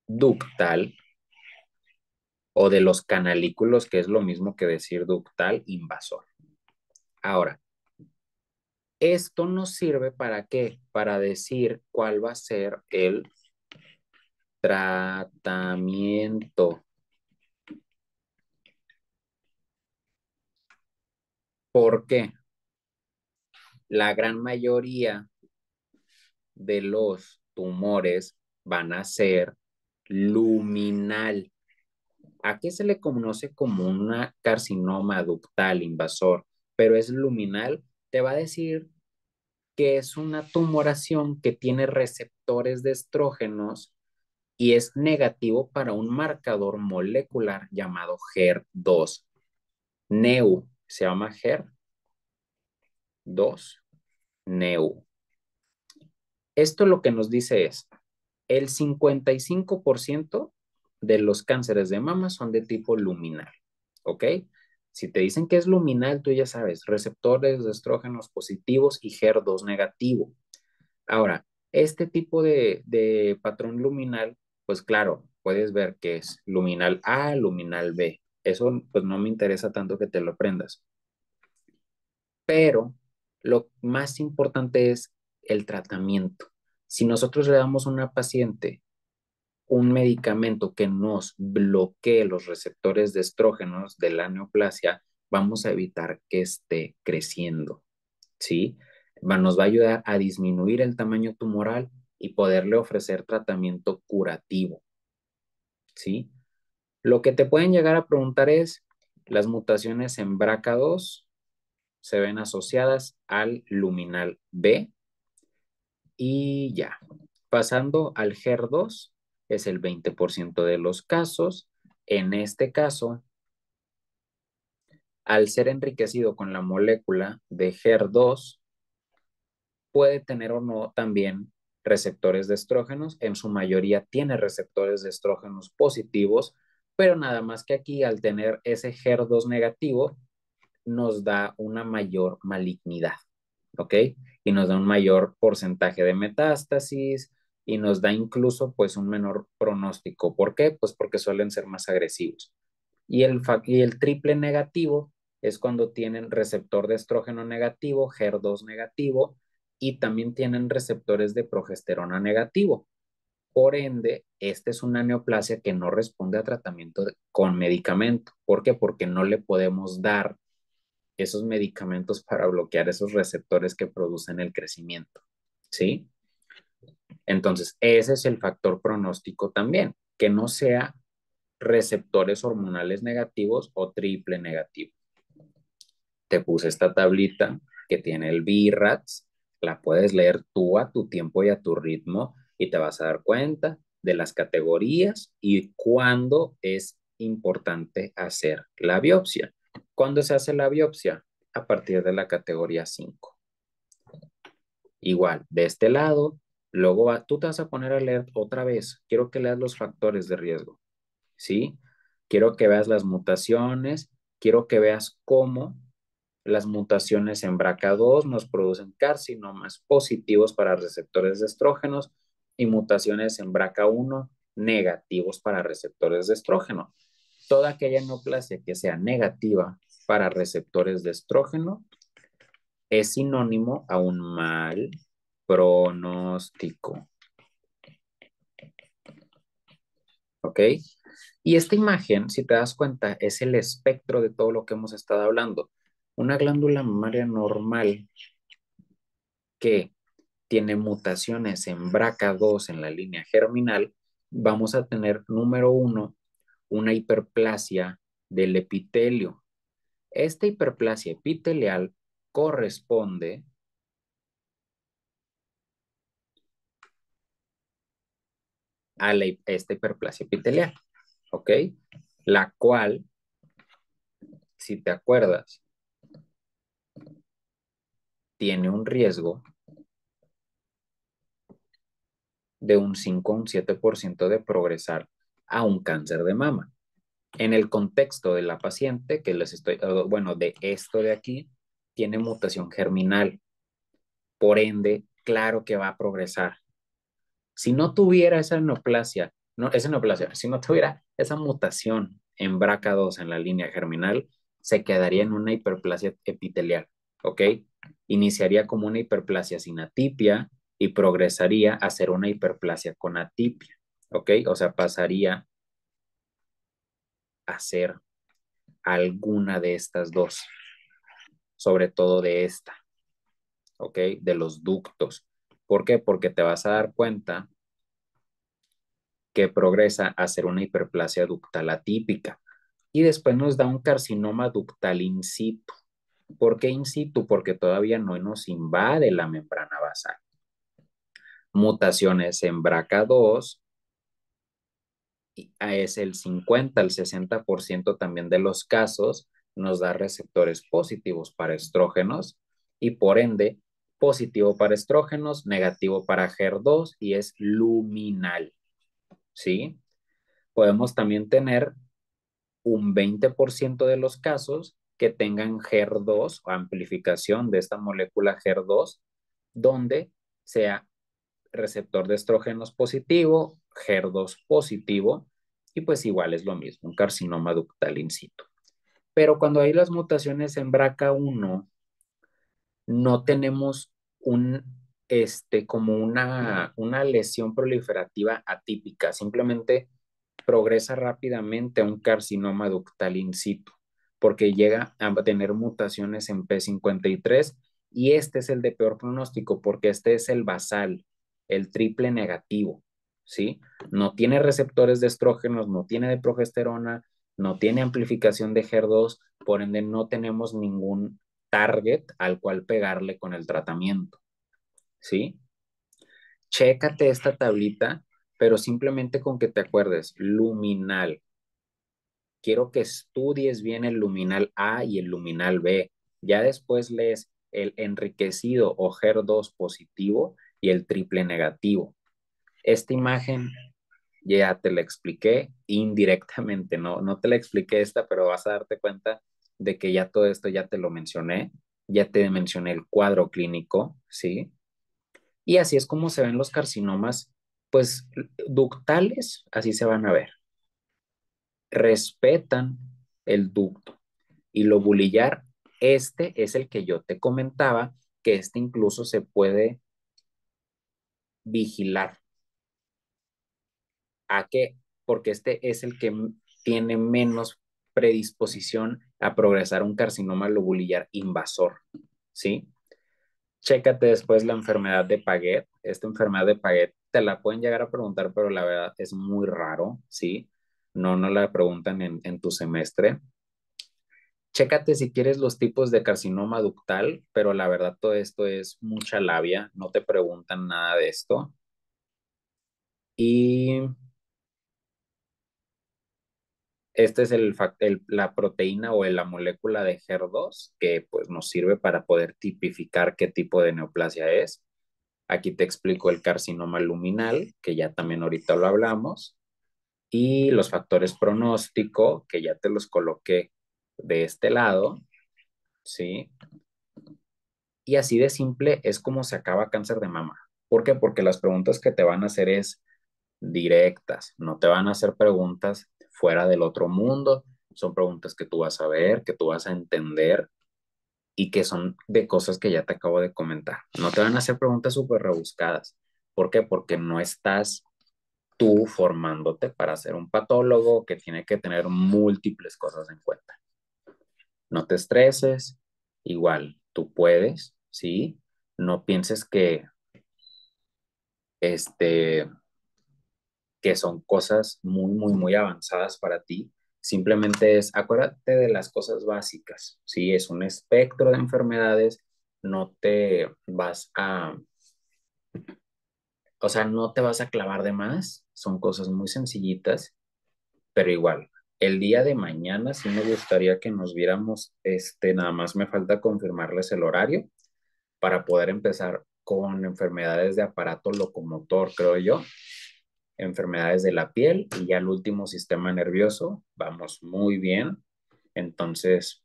Ductal o de los canalículos, que es lo mismo que decir ductal invasor. Ahora, esto nos sirve para qué? Para decir cuál va a ser el tratamiento. ¿Por qué? La gran mayoría de los tumores van a ser luminal. ¿A qué se le conoce como una carcinoma ductal invasor? Pero es luminal, te va a decir que es una tumoración que tiene receptores de estrógenos y es negativo para un marcador molecular llamado HER2. NEU, se llama HER2, NEU. Esto lo que nos dice es, el 55% de los cánceres de mama son de tipo luminal, ¿ok? Si te dicen que es luminal, tú ya sabes, receptores de estrógenos positivos y HER2 negativo. Ahora, este tipo de patrón luminal, pues claro, puedes ver que es luminal A, luminal B. Eso pues no me interesa tanto que te lo aprendas. Pero lo más importante es el tratamiento. Si nosotros le damos a una paciente un medicamento que nos bloquee los receptores de estrógenos de la neoplasia, vamos a evitar que esté creciendo, ¿sí? Nos va a ayudar a disminuir el tamaño tumoral y poderle ofrecer tratamiento curativo, ¿sí? Lo que te pueden llegar a preguntar es, las mutaciones en BRCA2 se ven asociadas al luminal B y ya. Pasando al HER2, es el 20% de los casos. En este caso, al ser enriquecido con la molécula de HER2, puede tener o no también receptores de estrógenos. En su mayoría tiene receptores de estrógenos positivos, pero nada más que aquí al tener ese HER2 negativo, nos da una mayor malignidad, ¿ok? Y nos da un mayor porcentaje de metástasis y nos da incluso pues un menor pronóstico. ¿Por qué? Pues porque suelen ser más agresivos. Y el triple negativo es cuando tienen receptor de estrógeno negativo, HER2 negativo, y también tienen receptores de progesterona negativo. Por ende, esta es una neoplasia que no responde a tratamiento con medicamento. ¿Por qué? Porque no le podemos dar esos medicamentos para bloquear esos receptores que producen el crecimiento. ¿Sí? Entonces, ese es el factor pronóstico también, que no sea receptores hormonales negativos o triple negativo. Te puse esta tablita que tiene el BRATS, la puedes leer tú a tu tiempo y a tu ritmo y te vas a dar cuenta de las categorías y cuándo es importante hacer la biopsia. ¿Cuándo se hace la biopsia? A partir de la categoría 5. Igual, de este lado, luego tú te vas a poner a leer otra vez. Quiero que leas los factores de riesgo, ¿sí? Quiero que veas las mutaciones, quiero que veas cómo las mutaciones en BRCA2 nos producen carcinomas positivos para receptores de estrógenos y mutaciones en BRCA1 negativos para receptores de estrógeno. Toda aquella neoplasia que sea negativa para receptores de estrógeno es sinónimo a un mal pronóstico. ¿Ok? Y esta imagen, si te das cuenta, es el espectro de todo lo que hemos estado hablando. Una glándula mamaria normal que tiene mutaciones en BRCA2 en la línea germinal, vamos a tener, número uno, una hiperplasia del epitelio. Esta hiperplasia epitelial corresponde a esta hiperplasia epitelial, ¿ok? La cual, si te acuerdas, tiene un riesgo de un 5 a un 7% de progresar a un cáncer de mama. En el contexto de la paciente, que les estoy, bueno, de esto de aquí, tiene mutación germinal. Por ende, claro que va a progresar. Si no tuviera esa neoplasia, no, esa neoplasia, si no tuviera esa mutación en BRCA2 en la línea germinal, se quedaría en una hiperplasia epitelial, ¿ok? Iniciaría como una hiperplasia sin atipia y progresaría a ser una hiperplasia con atipia, ¿ok? O sea, pasaría a ser alguna de estas dos, sobre todo de esta, ¿ok? De los ductos. ¿Por qué? Porque te vas a dar cuenta que progresa a ser una hiperplasia ductal atípica y después nos da un carcinoma ductal in situ. ¿Por qué in situ? Porque todavía no nos invade la membrana basal. Mutaciones en BRCA2 es el 50 al 60% también de los casos, nos da receptores positivos para estrógenos y por ende positivo para estrógenos, negativo para HER2 y es luminal, ¿sí? Podemos también tener un 20% de los casos que tengan HER2 o amplificación de esta molécula HER2, donde sea receptor de estrógenos positivo, HER2 positivo, y pues igual es lo mismo, un carcinoma ductal in situ. Pero cuando hay las mutaciones en BRCA1, no tenemos un, como una lesión proliferativa atípica, simplemente progresa rápidamente a un carcinoma ductal in situ, porque llega a tener mutaciones en P53 y este es el de peor pronóstico porque este es el basal, el triple negativo, ¿sí? No tiene receptores de estrógenos, no tiene de progesterona, no tiene amplificación de HER2, por ende no tenemos ningún target al cual pegarle con el tratamiento, ¿sí? Chécate esta tablita, pero simplemente con que te acuerdes, luminal. Quiero que estudies bien el luminal A y el luminal B. Ya después lees el enriquecido o HER2 positivo y el triple negativo. Esta imagen ya te la expliqué indirectamente, no te la expliqué esta, pero vas a darte cuenta de que ya todo esto ya te lo mencioné, ya te mencioné el cuadro clínico, ¿sí? Y así es como se ven los carcinomas, pues ductales, así se van a ver. Respetan el ducto y lobulillar, este es el que yo te comentaba, que este incluso se puede vigilar. ¿A qué? Porque este es el que tiene menos predisposición a progresar un carcinoma lobulillar invasor, ¿sí? Chécate después la enfermedad de Paget. Esta enfermedad de Paget te la pueden llegar a preguntar, pero la verdad es muy raro, ¿sí? No la preguntan en tu semestre. Chécate si quieres los tipos de carcinoma ductal, pero la verdad todo esto es mucha labia, no te preguntan nada de esto. Y este es la proteína o la molécula de HER2 que pues nos sirve para poder tipificar qué tipo de neoplasia es. Aquí te explico el carcinoma luminal, que ya también ahorita lo hablamos, y los factores pronóstico, que ya te los coloqué de este lado, ¿sí? Y así de simple es como se acaba cáncer de mama. ¿Por qué? Porque las preguntas que te van a hacer es directas, no te van a hacer preguntas fuera del otro mundo, son preguntas que tú vas a ver, que tú vas a entender y que son de cosas que ya te acabo de comentar. No te van a hacer preguntas súper rebuscadas. ¿Por qué? Porque no estás tú formándote para ser un patólogo que tiene que tener múltiples cosas en cuenta. No te estreses, igual tú puedes, ¿sí? No pienses este, que son cosas muy avanzadas para ti. Simplemente es, acuérdate de las cosas básicas, ¿sí? Es un espectro de enfermedades, no te vas a, o sea, no te vas a clavar de más, son cosas muy sencillitas, pero igual, el día de mañana sí me gustaría que nos viéramos, nada más me falta confirmarles el horario para poder empezar con enfermedades de aparato locomotor, creo yo, enfermedades de la piel y ya el último sistema nervioso. Vamos muy bien. Entonces,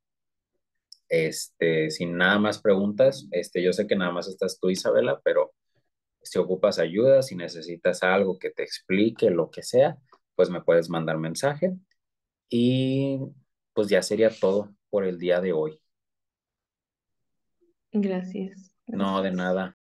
sin nada más preguntas, yo sé que nada más estás tú, Isabela, pero si ocupas ayuda, si necesitas algo que te explique, lo que sea, pues me puedes mandar mensaje y pues ya sería todo por el día de hoy. Gracias, No, de gracias. nada.